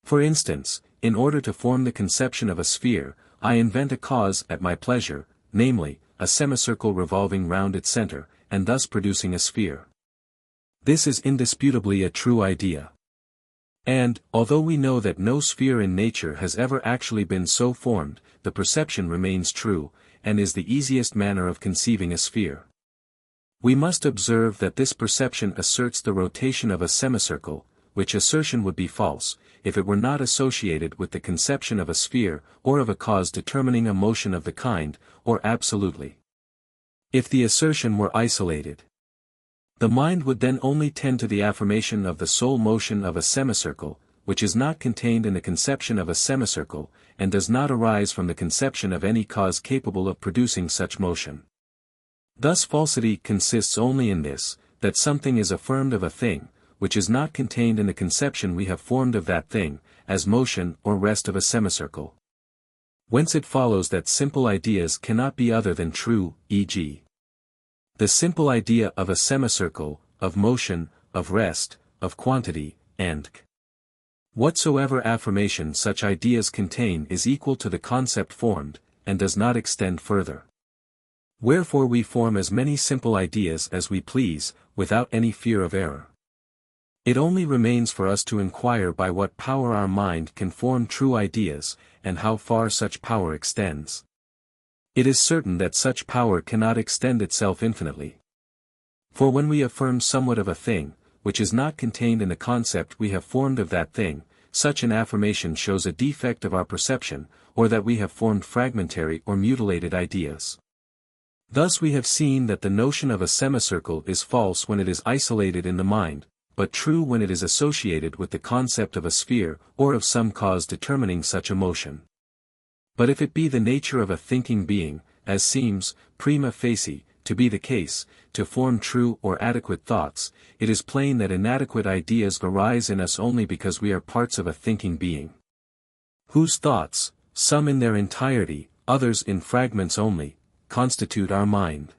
For instance, in order to form the conception of a sphere, I invent a cause at my pleasure, namely, a semicircle revolving round its center, and thus producing a sphere. This is indisputably a true idea. And, although we know that no sphere in nature has ever actually been so formed, the perception remains true, and is the easiest manner of conceiving a sphere. We must observe that this perception asserts the rotation of a semicircle, which assertion would be false, if it were not associated with the conception of a sphere, or of a cause determining a motion of the kind, or absolutely. If the assertion were isolated, the mind would then only tend to the affirmation of the sole motion of a semicircle, which is not contained in the conception of a semicircle, and does not arise from the conception of any cause capable of producing such motion. Thus falsity consists only in this, that something is affirmed of a thing, which is not contained in the conception we have formed of that thing, as motion or rest of a semicircle. Whence it follows that simple ideas cannot be other than true, e.g. the simple idea of a semicircle, of motion, of rest, of quantity, and whatsoever affirmation such ideas contain is equal to the concept formed, and does not extend further. Wherefore we form as many simple ideas as we please, without any fear of error. It only remains for us to inquire by what power our mind can form true ideas, and how far such power extends. It is certain that such power cannot extend itself infinitely. For when we affirm somewhat of a thing, which is not contained in the concept we have formed of that thing, such an affirmation shows a defect of our perception, or that we have formed fragmentary or mutilated ideas. Thus we have seen that the notion of a semicircle is false when it is isolated in the mind, but true when it is associated with the concept of a sphere, or of some cause determining such a motion. But if it be the nature of a thinking being, as seems, prima facie, to be the case, to form true or adequate thoughts, it is plain that inadequate ideas arise in us only because we are parts of a thinking being, whose thoughts, some in their entirety, others in fragments only, constitute our mind.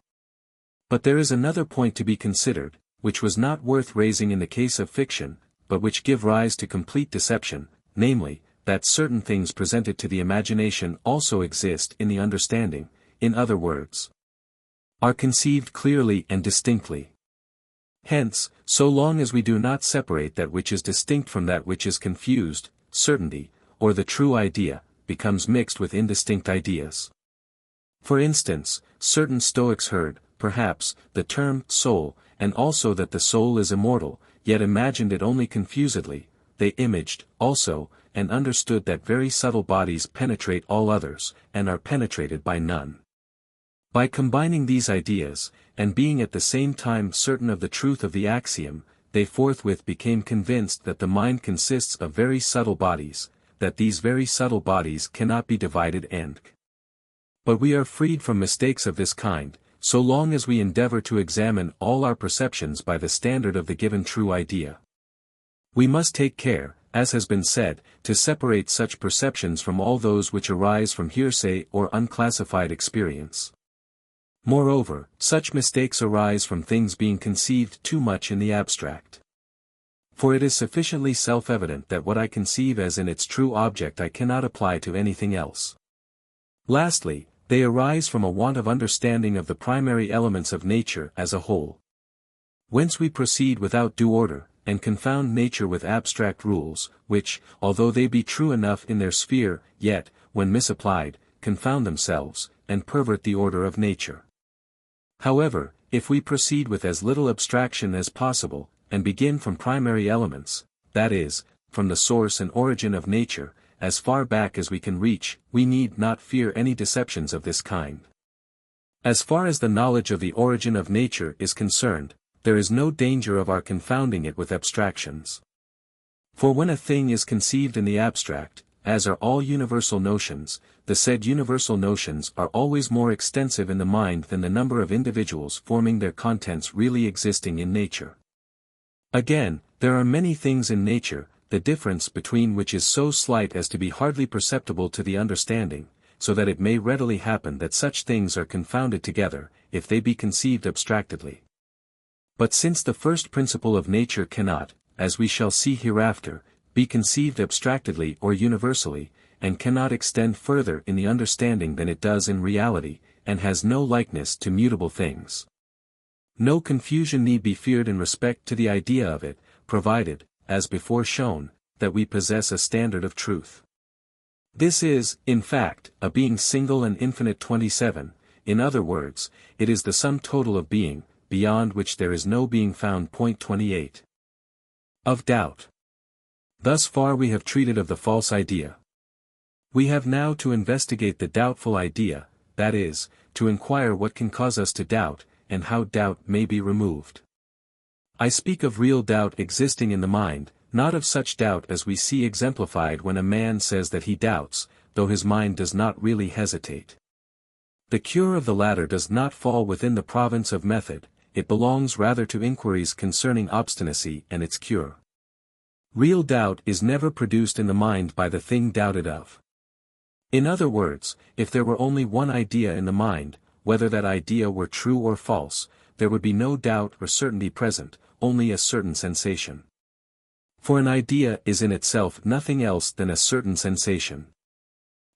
But there is another point to be considered, which was not worth raising in the case of fiction, but which give rise to complete deception, namely, that certain things presented to the imagination also exist in the understanding, in other words, are conceived clearly and distinctly. Hence, so long as we do not separate that which is distinct from that which is confused, certainty, or the true idea, becomes mixed with indistinct ideas. For instance, certain Stoics heard, perhaps, the term soul, and also that the soul is immortal, yet imagined it only confusedly. They imaged, also, and understood that very subtle bodies penetrate all others, and are penetrated by none. By combining these ideas, and being at the same time certain of the truth of the axiom, they forthwith became convinced that the mind consists of very subtle bodies, that these very subtle bodies cannot be divided and. But we are freed from mistakes of this kind, so long as we endeavor to examine all our perceptions by the standard of the given true idea. We must take care, as has been said, to separate such perceptions from all those which arise from hearsay or unclassified experience. Moreover, such mistakes arise from things being conceived too much in the abstract. For it is sufficiently self-evident that what I conceive as in its true object I cannot apply to anything else. Lastly, they arise from a want of understanding of the primary elements of nature as a whole. Whence we proceed without due order, and confound nature with abstract rules, which, although they be true enough in their sphere, yet, when misapplied, confound themselves, and pervert the order of nature. However, if we proceed with as little abstraction as possible, and begin from primary elements, that is, from the source and origin of nature, as far back as we can reach, we need not fear any deceptions of this kind. As far as the knowledge of the origin of nature is concerned, there is no danger of our confounding it with abstractions. For when a thing is conceived in the abstract, as are all universal notions, the said universal notions are always more extensive in the mind than the number of individuals forming their contents really existing in nature. Again, there are many things in nature, the difference between which is so slight as to be hardly perceptible to the understanding, so that it may readily happen that such things are confounded together, if they be conceived abstractedly. But since the first principle of nature cannot, as we shall see hereafter, be conceived abstractedly or universally, and cannot extend further in the understanding than it does in reality, and has no likeness to mutable things, no confusion need be feared in respect to the idea of it, provided, as before shown, that we possess a standard of truth. This is, in fact, a being single and infinite 27, in other words, it is the sum total of being, beyond which there is no being found. 28. Of doubt. Thus far we have treated of the false idea. We have now to investigate the doubtful idea, that is, to inquire what can cause us to doubt, and how doubt may be removed. I speak of real doubt existing in the mind, not of such doubt as we see exemplified when a man says that he doubts, though his mind does not really hesitate. The cure of the latter does not fall within the province of method, it belongs rather to inquiries concerning obstinacy and its cure. Real doubt is never produced in the mind by the thing doubted of. In other words, if there were only one idea in the mind, whether that idea were true or false, there would be no doubt or certainty present, only a certain sensation. For an idea is in itself nothing else than a certain sensation.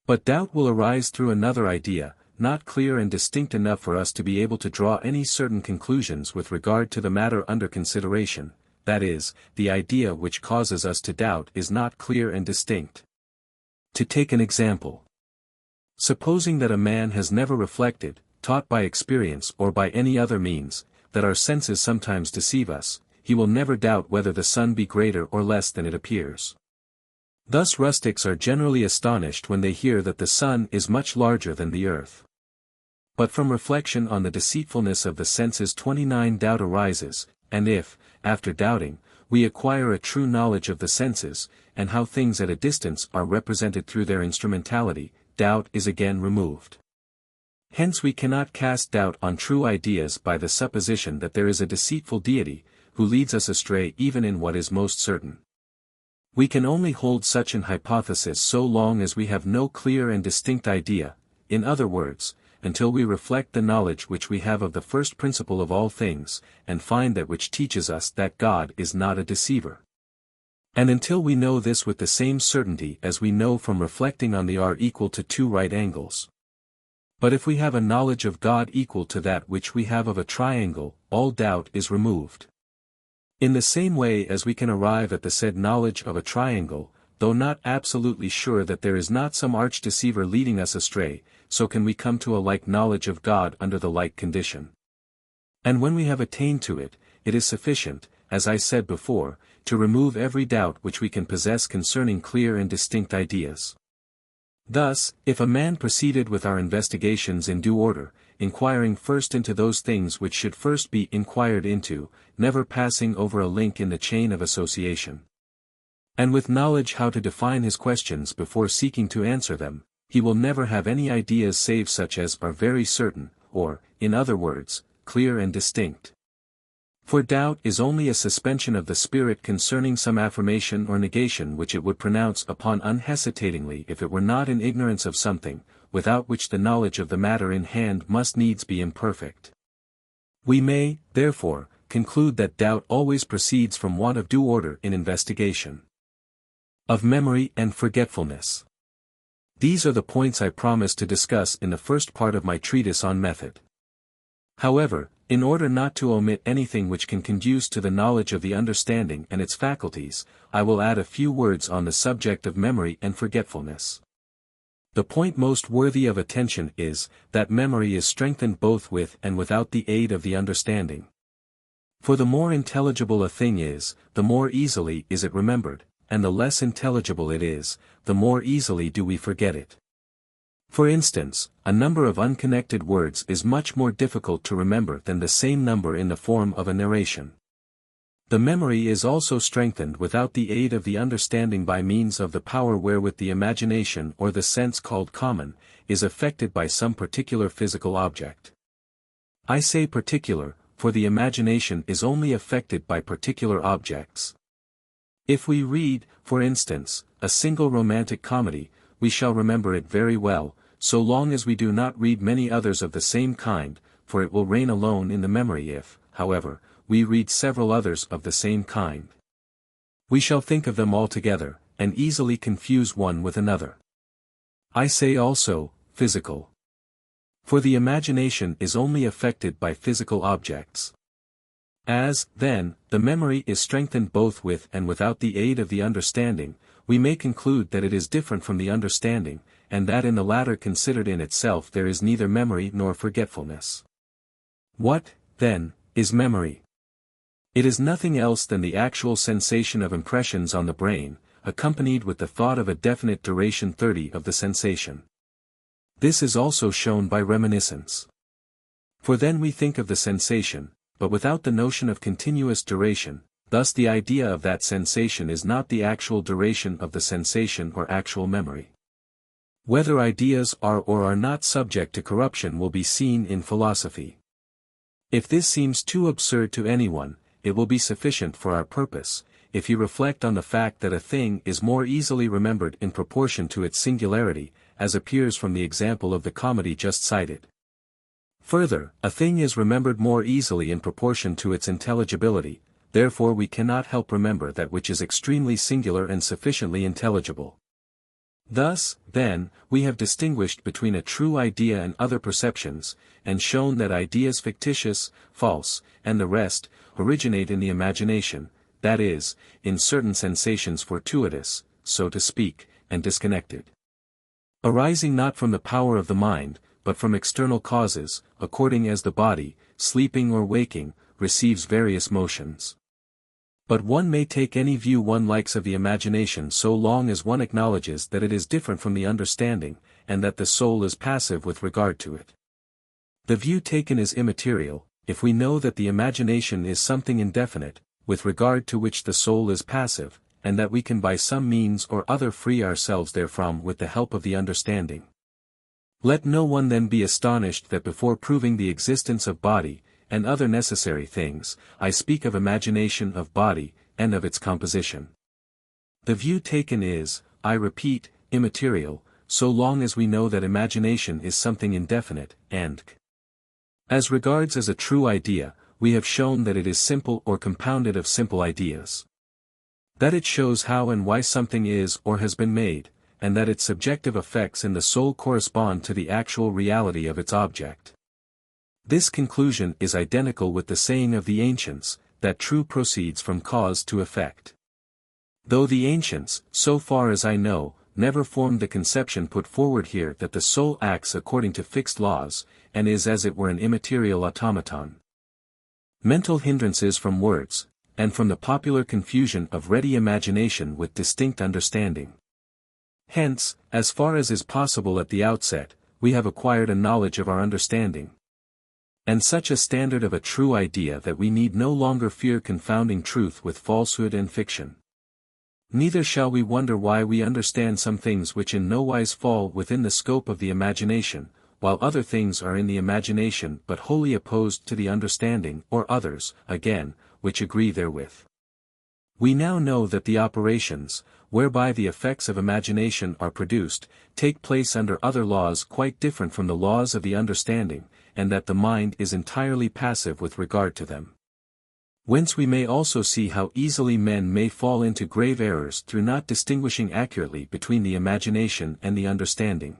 But doubt will arise through another idea, not clear and distinct enough for us to be able to draw any certain conclusions with regard to the matter under consideration. That is, the idea which causes us to doubt is not clear and distinct. To take an example. Supposing that a man has never reflected, taught by experience or by any other means, that our senses sometimes deceive us, he will never doubt whether the sun be greater or less than it appears. Thus rustics are generally astonished when they hear that the sun is much larger than the earth. But from reflection on the deceitfulness of the senses 29 doubt arises, and if, after doubting, we acquire a true knowledge of the senses, and how things at a distance are represented through their instrumentality, doubt is again removed. Hence we cannot cast doubt on true ideas by the supposition that there is a deceitful deity, who leads us astray even in what is most certain. We can only hold such an hypothesis so long as we have no clear and distinct idea, in other words, until we reflect the knowledge which we have of the first principle of all things, and find that which teaches us that God is not a deceiver. And until we know this with the same certainty as we know from reflecting on the r equal to 2 right angles. But if we have a knowledge of God equal to that which we have of a triangle, all doubt is removed. In the same way as we can arrive at the said knowledge of a triangle, though not absolutely sure that there is not some arch deceiver leading us astray, so can we come to a like knowledge of God under the like condition. And when we have attained to it, it is sufficient, as I said before, to remove every doubt which we can possess concerning clear and distinct ideas. Thus, if a man proceeded with our investigations in due order, inquiring first into those things which should first be inquired into, never passing over a link in the chain of association, and with knowledge how to define his questions before seeking to answer them, he will never have any ideas save such as are very certain, or, in other words, clear and distinct. For doubt is only a suspension of the spirit concerning some affirmation or negation which it would pronounce upon unhesitatingly if it were not in ignorance of something, without which the knowledge of the matter in hand must needs be imperfect. We may, therefore, conclude that doubt always proceeds from want of due order in investigation. Of memory and forgetfulness. These are the points I promised to discuss in the first part of my treatise on method. However, in order not to omit anything which can conduce to the knowledge of the understanding and its faculties, I will add a few words on the subject of memory and forgetfulness. The point most worthy of attention is, that memory is strengthened both with and without the aid of the understanding. For the more intelligible a thing is, the more easily is it remembered, and the less intelligible it is, the more easily do we forget it. For instance, a number of unconnected words is much more difficult to remember than the same number in the form of a narration. The memory is also strengthened without the aid of the understanding by means of the power wherewith the imagination or the sense called common, is affected by some particular physical object. I say particular, for the imagination is only affected by particular objects. If we read, for instance, a single romantic comedy, we shall remember it very well, so long as we do not read many others of the same kind, for it will reign alone in the memory if, however, we read several others of the same kind. We shall think of them all together, and easily confuse one with another. I say also, physical. For the imagination is only affected by physical objects. As, then, the memory is strengthened both with and without the aid of the understanding, we may conclude that it is different from the understanding, and that in the latter considered in itself there is neither memory nor forgetfulness. What, then, is memory? It is nothing else than the actual sensation of impressions on the brain, accompanied with the thought of a definite duration 30 of the sensation. This is also shown by reminiscence. For then we think of the sensation, but without the notion of continuous duration, thus the idea of that sensation is not the actual duration of the sensation or actual memory. Whether ideas are or are not subject to corruption will be seen in philosophy. If this seems too absurd to anyone, it will be sufficient for our purpose, if you reflect on the fact that a thing is more easily remembered in proportion to its singularity, as appears from the example of the comedy just cited. Further, a thing is remembered more easily in proportion to its intelligibility, therefore we cannot help remember that which is extremely singular and sufficiently intelligible. Thus, then, we have distinguished between a true idea and other perceptions, and shown that ideas fictitious, false, and the rest, originate in the imagination, that is, in certain sensations fortuitous, so to speak, and disconnected. Arising not from the power of the mind, but from external causes, according as the body, sleeping or waking, receives various motions. But one may take any view one likes of the imagination so long as one acknowledges that it is different from the understanding, and that the soul is passive with regard to it. The view taken is immaterial, if we know that the imagination is something indefinite, with regard to which the soul is passive, and that we can by some means or other free ourselves therefrom with the help of the understanding. Let no one then be astonished that before proving the existence of body, and other necessary things, I speak of imagination of body, and of its composition. The view taken is, I repeat, immaterial, so long as we know that imagination is something indefinite, and as regards as a true idea, we have shown that it is simple or compounded of simple ideas. That it shows how and why something is or has been made, and that its subjective effects in the soul correspond to the actual reality of its object. This conclusion is identical with the saying of the ancients, that true proceeds from cause to effect. Though the ancients, so far as I know, never formed the conception put forward here that the soul acts according to fixed laws, and is as it were an immaterial automaton. Mental hindrances from words, and from the popular confusion of ready imagination with distinct understanding. Hence, as far as is possible at the outset, we have acquired a knowledge of our understanding. And such a standard of a true idea that we need no longer fear confounding truth with falsehood and fiction. Neither shall we wonder why we understand some things which in no wise fall within the scope of the imagination, while other things are in the imagination but wholly opposed to the understanding, or others, again, which agree therewith. We now know that the operations, whereby the effects of imagination are produced, take place under other laws quite different from the laws of the understanding, and that the mind is entirely passive with regard to them. Whence we may also see how easily men may fall into grave errors through not distinguishing accurately between the imagination and the understanding.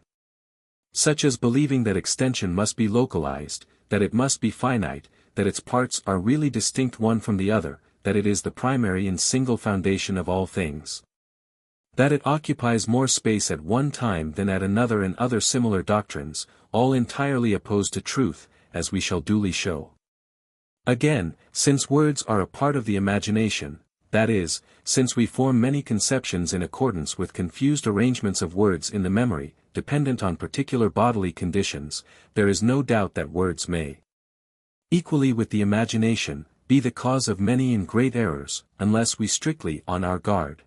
Such as believing that extension must be localized, that it must be finite, that its parts are really distinct one from the other, that it is the primary and single foundation of all things. That it occupies more space at one time than at another, and other similar doctrines, all entirely opposed to truth, as we shall duly show. Again, since words are a part of the imagination, that is, since we form many conceptions in accordance with confused arrangements of words in the memory, dependent on particular bodily conditions, there is no doubt that words may, equally with the imagination, be the cause of many and great errors, unless we strictly on our guard.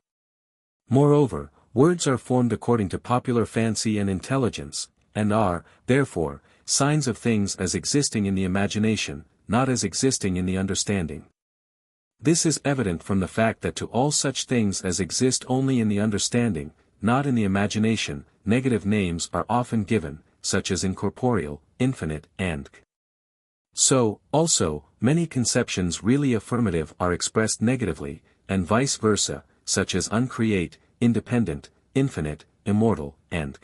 Moreover, words are formed according to popular fancy and intelligence, and are, therefore, signs of things as existing in the imagination, not as existing in the understanding. This is evident from the fact that to all such things as exist only in the understanding, not in the imagination, negative names are often given, such as incorporeal, infinite, and so, also, many conceptions really affirmative are expressed negatively, and vice versa, such as uncreate, independent, infinite, immortal, and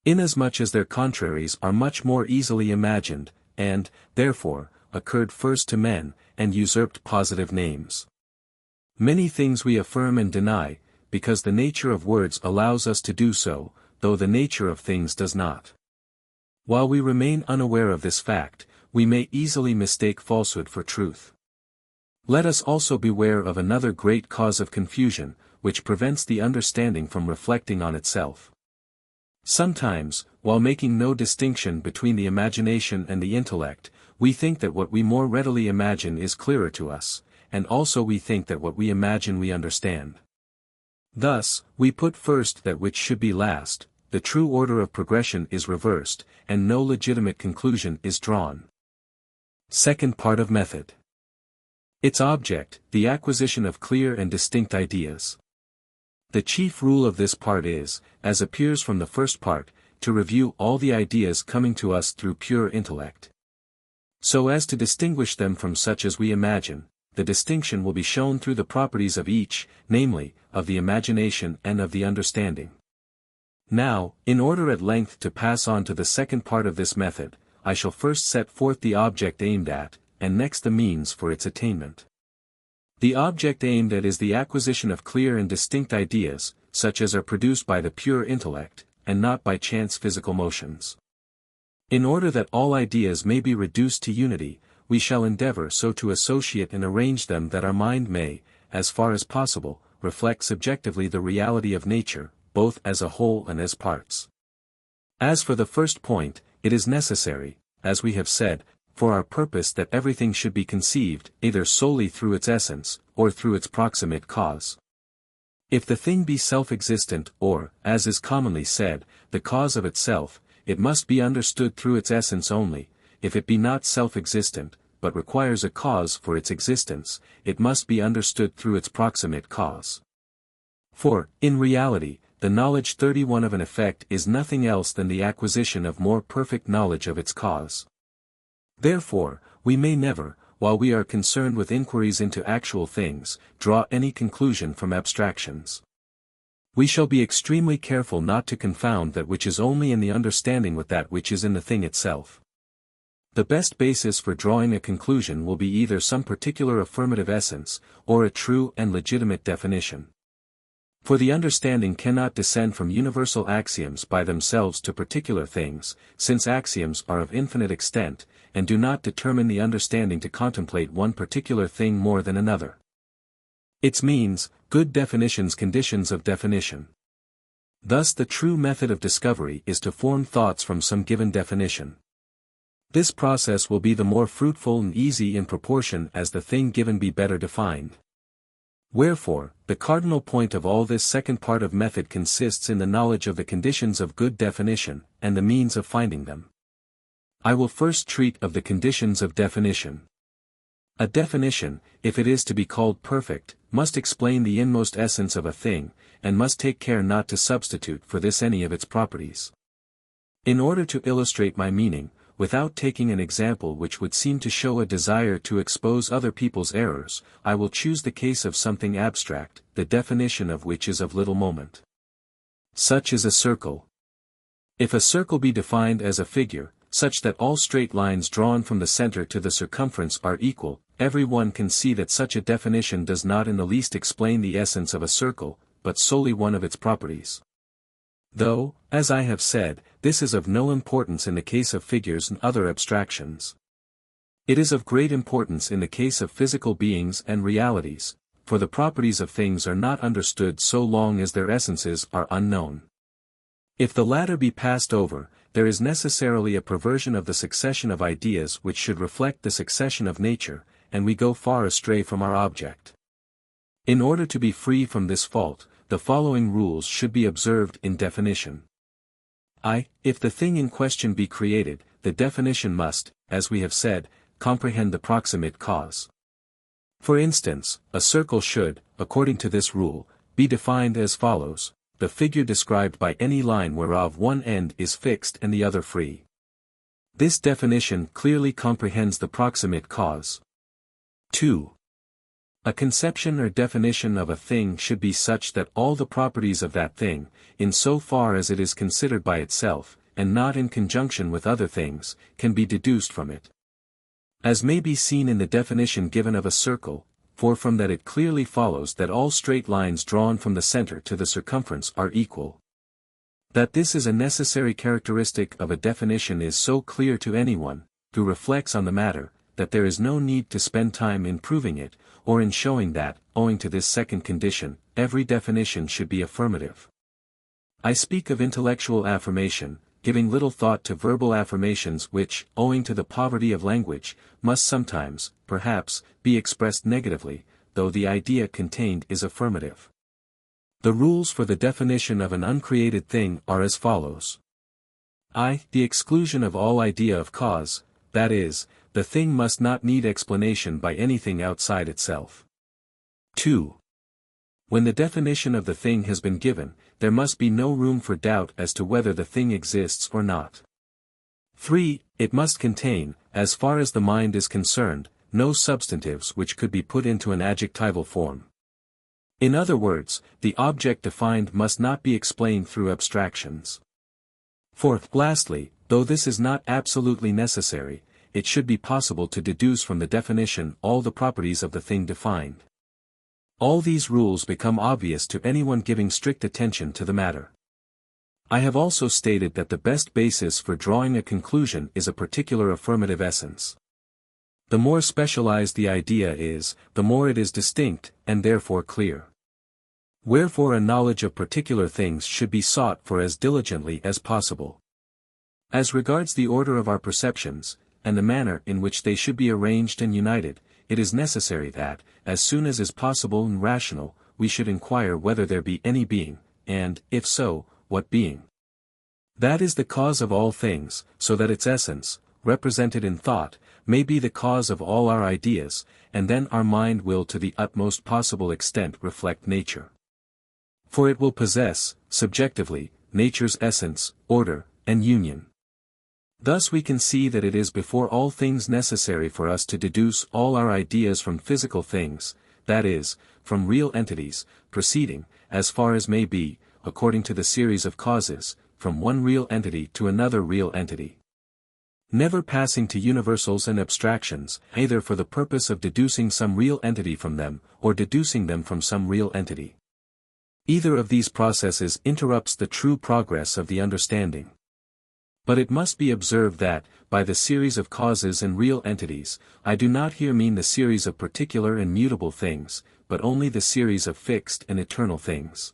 inasmuch as their contraries are much more easily imagined, and, therefore, occurred first to men, and usurped positive names. Many things we affirm and deny, because the nature of words allows us to do so, though the nature of things does not. While we remain unaware of this fact, we may easily mistake falsehood for truth. Let us also beware of another great cause of confusion, which prevents the understanding from reflecting on itself. Sometimes, while making no distinction between the imagination and the intellect, we think that what we more readily imagine is clearer to us, and also we think that what we imagine we understand. Thus, we put first that which should be last, the true order of progression is reversed, and no legitimate conclusion is drawn. Second part of method. Its object, the acquisition of clear and distinct ideas. The chief rule of this part is, as appears from the first part, to review all the ideas coming to us through pure intellect, so as to distinguish them from such as we imagine. The distinction will be shown through the properties of each, namely, of the imagination and of the understanding. Now, in order at length to pass on to the second part of this method, I shall first set forth the object aimed at, and next the means for its attainment. The object aimed at is the acquisition of clear and distinct ideas, such as are produced by the pure intellect, and not by chance physical motions. In order that all ideas may be reduced to unity, we shall endeavor so to associate and arrange them that our mind may, as far as possible, reflect subjectively the reality of nature, both as a whole and as parts. As for the first point, it is necessary, as we have said, for our purpose that everything should be conceived either solely through its essence, or through its proximate cause. If the thing be self-existent or, as is commonly said, the cause of itself, it must be understood through its essence only. If it be not self-existent, but requires a cause for its existence, it must be understood through its proximate cause. For, in reality, the knowledge 31 of an effect is nothing else than the acquisition of more perfect knowledge of its cause. Therefore, we may never, while we are concerned with inquiries into actual things, draw any conclusion from abstractions. We shall be extremely careful not to confound that which is only in the understanding with that which is in the thing itself. The best basis for drawing a conclusion will be either some particular affirmative essence, or a true and legitimate definition. For the understanding cannot descend from universal axioms by themselves to particular things, since axioms are of infinite extent, and do not determine the understanding to contemplate one particular thing more than another. Its means, good definitions, conditions of definition. Thus the true method of discovery is to form thoughts from some given definition. This process will be the more fruitful and easy in proportion as the thing given be better defined. Wherefore, the cardinal point of all this second part of method consists in the knowledge of the conditions of good definition, and the means of finding them. I will first treat of the conditions of definition. A definition, if it is to be called perfect, must explain the inmost essence of a thing, and must take care not to substitute for this any of its properties. In order to illustrate my meaning, without taking an example which would seem to show a desire to expose other people's errors, I will choose the case of something abstract, the definition of which is of little moment. Such is a circle. If a circle be defined as a figure, such that all straight lines drawn from the center to the circumference are equal, every one can see that such a definition does not in the least explain the essence of a circle, but solely one of its properties. Though, as I have said, this is of no importance in the case of figures and other abstractions. It is of great importance in the case of physical beings and realities, for the properties of things are not understood so long as their essences are unknown. If the latter be passed over, there is necessarily a perversion of the succession of ideas which should reflect the succession of nature, and we go far astray from our object. In order to be free from this fault, the following rules should be observed in definition. If the thing in question be created, the definition must, as we have said, comprehend the proximate cause. For instance, a circle should, according to this rule, be defined as follows: the figure described by any line whereof one end is fixed and the other free. This definition clearly comprehends the proximate cause. 2. A conception or definition of a thing should be such that all the properties of that thing, in so far as it is considered by itself, and not in conjunction with other things, can be deduced from it. As may be seen in the definition given of a circle, for from that it clearly follows that all straight lines drawn from the center to the circumference are equal. That this is a necessary characteristic of a definition is so clear to anyone who reflects on the matter, that there is no need to spend time in proving it, or in showing that, owing to this second condition, every definition should be affirmative. I speak of intellectual affirmation, giving little thought to verbal affirmations which, owing to the poverty of language, must sometimes, perhaps, be expressed negatively, though the idea contained is affirmative. The rules for the definition of an uncreated thing are as follows. The exclusion of all idea of cause, that is, the thing must not need explanation by anything outside itself. 2. When the definition of the thing has been given, there must be no room for doubt as to whether the thing exists or not. 3. It must contain, as far as the mind is concerned, no substantives which could be put into an adjectival form. In other words, the object defined must not be explained through abstractions. 4. Lastly, though this is not absolutely necessary, it should be possible to deduce from the definition all the properties of the thing defined. All these rules become obvious to anyone giving strict attention to the matter. I have also stated that the best basis for drawing a conclusion is a particular affirmative essence. The more specialized the idea is, the more it is distinct, and therefore clear. Wherefore a knowledge of particular things should be sought for as diligently as possible. As regards the order of our perceptions, and the manner in which they should be arranged and united, it is necessary that, as soon as is possible and rational, we should inquire whether there be any being, and, if so, what being. That is the cause of all things, so that its essence, represented in thought, may be the cause of all our ideas, and then our mind will to the utmost possible extent reflect nature. For it will possess, subjectively, nature's essence, order, and union. Thus we can see that it is before all things necessary for us to deduce all our ideas from physical things, that is, from real entities, proceeding, as far as may be, according to the series of causes, from one real entity to another real entity. Never passing to universals and abstractions, either for the purpose of deducing some real entity from them, or deducing them from some real entity. Either of these processes interrupts the true progress of the understanding. But it must be observed that, by the series of causes and real entities, I do not here mean the series of particular and mutable things, but only the series of fixed and eternal things.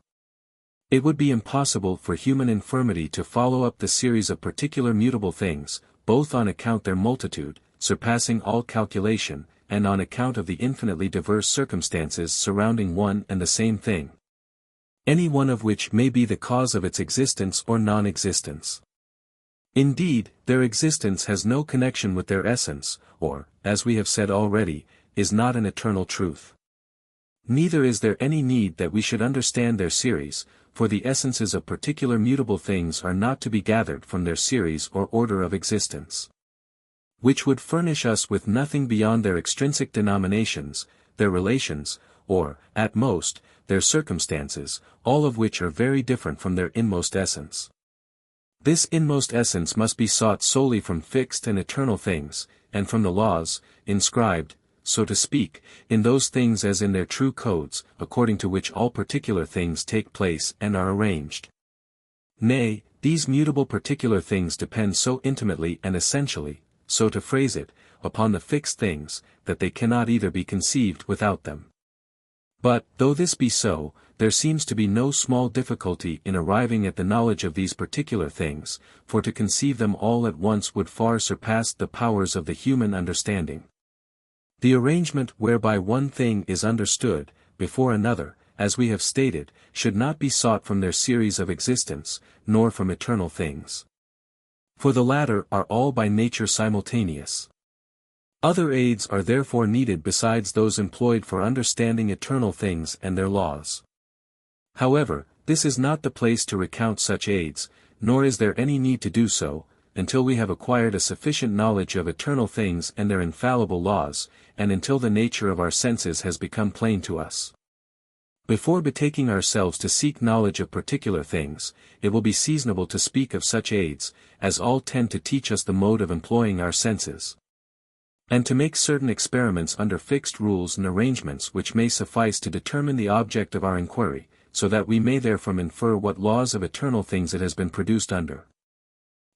It would be impossible for human infirmity to follow up the series of particular mutable things, both on account their multitude, surpassing all calculation, and on account of the infinitely diverse circumstances surrounding one and the same thing, any one of which may be the cause of its existence or non-existence. Indeed, their existence has no connection with their essence, or, as we have said already, is not an eternal truth. Neither is there any need that we should understand their series, for the essences of particular mutable things are not to be gathered from their series or order of existence, which would furnish us with nothing beyond their extrinsic denominations, their relations, or, at most, their circumstances, all of which are very different from their inmost essence. This inmost essence must be sought solely from fixed and eternal things, and from the laws, inscribed, so to speak, in those things as in their true codes, according to which all particular things take place and are arranged. Nay, these mutable particular things depend so intimately and essentially, so to phrase it, upon the fixed things, that they cannot either be conceived without them. But, though this be so, there seems to be no small difficulty in arriving at the knowledge of these particular things, for to conceive them all at once would far surpass the powers of the human understanding. The arrangement whereby one thing is understood, before another, as we have stated, should not be sought from their series of existence, nor from eternal things. For the latter are all by nature simultaneous. Other aids are therefore needed besides those employed for understanding eternal things and their laws. However, this is not the place to recount such aids, nor is there any need to do so, until we have acquired a sufficient knowledge of eternal things and their infallible laws, and until the nature of our senses has become plain to us. Before betaking ourselves to seek knowledge of particular things, it will be seasonable to speak of such aids, as all tend to teach us the mode of employing our senses, and to make certain experiments under fixed rules and arrangements which may suffice to determine the object of our inquiry, so that we may therefrom infer what laws of eternal things it has been produced under,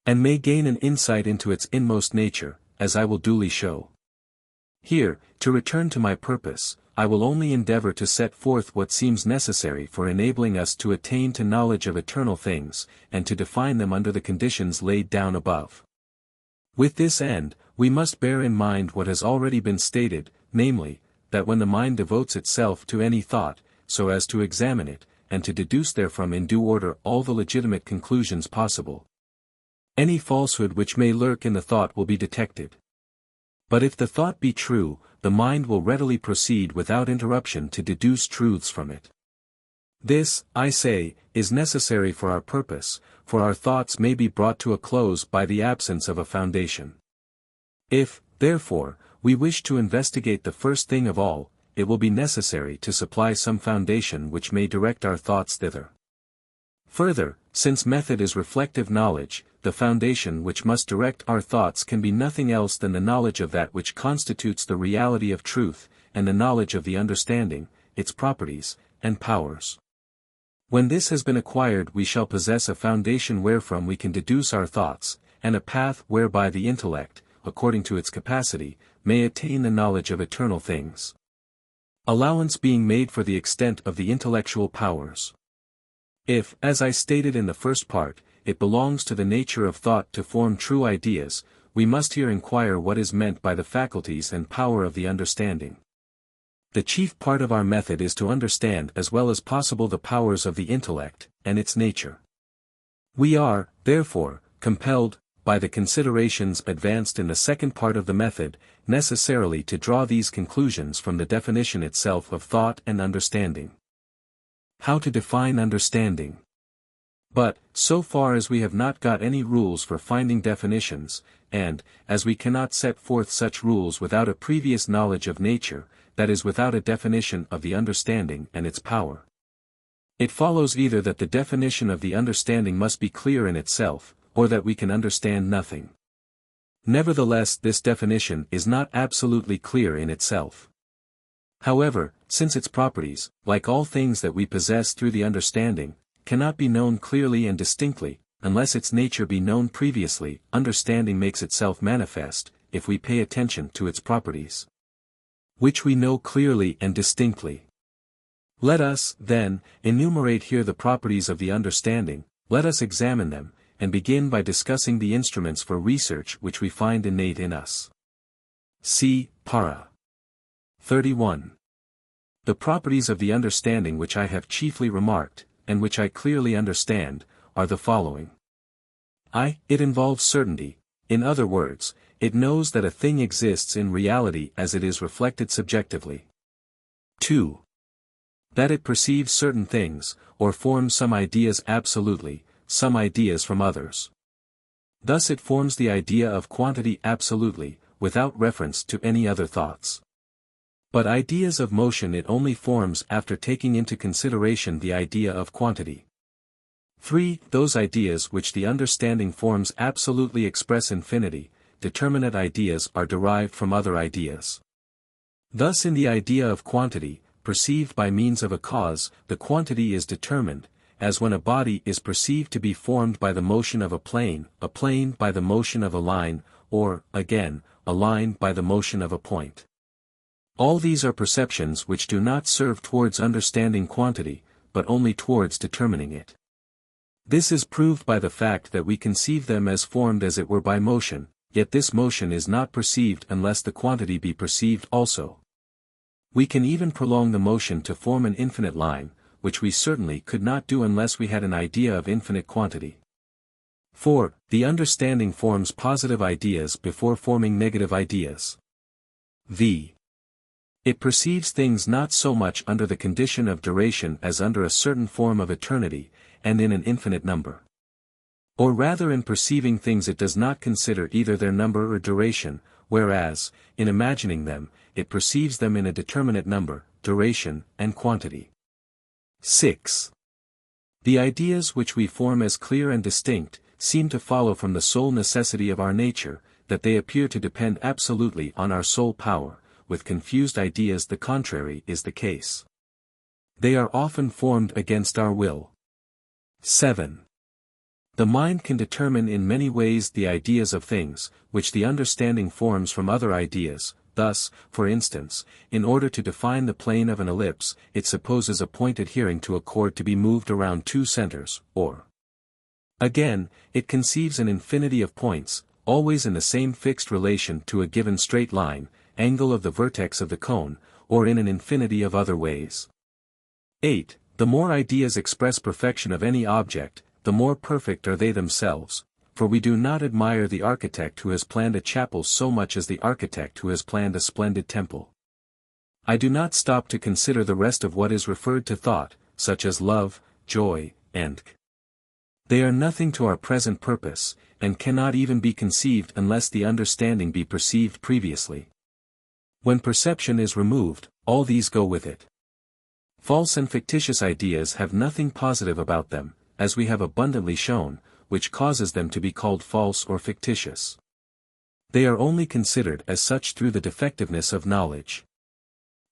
and may gain an insight into its inmost nature, as I will duly show. Here, to return to my purpose, I will only endeavor to set forth what seems necessary for enabling us to attain to knowledge of eternal things, and to define them under the conditions laid down above. With this end, we must bear in mind what has already been stated, namely, that when the mind devotes itself to any thought, so as to examine it, and to deduce therefrom in due order all the legitimate conclusions possible, any falsehood which may lurk in the thought will be detected. But if the thought be true, the mind will readily proceed without interruption to deduce truths from it. This, I say, is necessary for our purpose, for our thoughts may be brought to a close by the absence of a foundation. If, therefore, we wish to investigate the first thing of all, it will be necessary to supply some foundation which may direct our thoughts thither. Further, since method is reflective knowledge, the foundation which must direct our thoughts can be nothing else than the knowledge of that which constitutes the reality of truth, and the knowledge of the understanding, its properties, and powers. When this has been acquired we shall possess a foundation wherefrom we can deduce our thoughts, and a path whereby the intellect, according to its capacity, may attain the knowledge of eternal things. Allowance being made for the extent of the intellectual powers. If, as I stated in the first part, it belongs to the nature of thought to form true ideas, we must here inquire what is meant by the faculties and power of the understanding. The chief part of our method is to understand as well as possible the powers of the intellect, and its nature. We are, therefore, compelled, by the considerations advanced in the second part of the method, necessarily to draw these conclusions from the definition itself of thought and understanding. How to define understanding? But, so far as we have not got any rules for finding definitions, and, as we cannot set forth such rules without a previous knowledge of nature, that is without a definition of the understanding and its power, it follows either that the definition of the understanding must be clear in itself, or that we can understand nothing. Nevertheless, this definition is not absolutely clear in itself. However, since its properties, like all things that we possess through the understanding, cannot be known clearly and distinctly, unless its nature be known previously, understanding makes itself manifest, if we pay attention to its properties, which we know clearly and distinctly. Let us, then, enumerate here the properties of the understanding, let us examine them, and begin by discussing the instruments for research which we find innate in us. See, para. 31. The properties of the understanding which I have chiefly remarked, and which I clearly understand, are the following. It involves certainty, in other words, it knows that a thing exists in reality as it is reflected subjectively. 2. That it perceives certain things, or forms some ideas absolutely, some ideas from others. Thus it forms the idea of quantity absolutely, without reference to any other thoughts. But ideas of motion it only forms after taking into consideration the idea of quantity. 3. Those ideas which the understanding forms absolutely express infinity, determinate ideas are derived from other ideas. Thus in the idea of quantity, perceived by means of a cause, the quantity is determined, as when a body is perceived to be formed by the motion of a plane by the motion of a line, or, again, a line by the motion of a point. All these are perceptions which do not serve towards understanding quantity, but only towards determining it. This is proved by the fact that we conceive them as formed as it were by motion, yet this motion is not perceived unless the quantity be perceived also. We can even prolong the motion to form an infinite line, which we certainly could not do unless we had an idea of infinite quantity. 4. The understanding forms positive ideas before forming negative ideas. v. It perceives things not so much under the condition of duration as under a certain form of eternity, and in an infinite number. Or rather in perceiving things it does not consider either their number or duration, whereas, in imagining them, it perceives them in a determinate number, duration, and quantity. 6. The ideas which we form as clear and distinct, seem to follow from the sole necessity of our nature, that they appear to depend absolutely on our sole power. With confused ideas the contrary is the case. They are often formed against our will. 7. The mind can determine in many ways the ideas of things, which the understanding forms from other ideas. Thus, for instance, in order to define the plane of an ellipse, it supposes a point adhering to a chord to be moved around two centers, or again, it conceives an infinity of points, always in the same fixed relation to a given straight line, angle of the vertex of the cone, or in an infinity of other ways. 8. The more ideas express perfection of any object, the more perfect are they themselves, for we do not admire the architect who has planned a chapel so much as the architect who has planned a splendid temple. I do not stop to consider the rest of what is referred to thought, such as love, joy, and they are nothing to our present purpose, and cannot even be conceived unless the understanding be perceived previously. When perception is removed, all these go with it. False and fictitious ideas have nothing positive about them, as we have abundantly shown, which causes them to be called false or fictitious. They are only considered as such through the defectiveness of knowledge.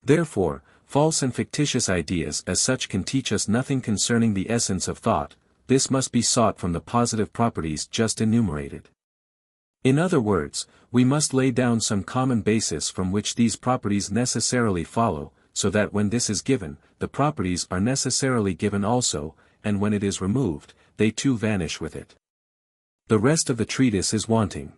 Therefore, false and fictitious ideas as such can teach us nothing concerning the essence of thought. This must be sought from the positive properties just enumerated. In other words, we must lay down some common basis from which these properties necessarily follow, so that when this is given, the properties are necessarily given also, and when it is removed, they too vanish with it. The rest of the treatise is wanting.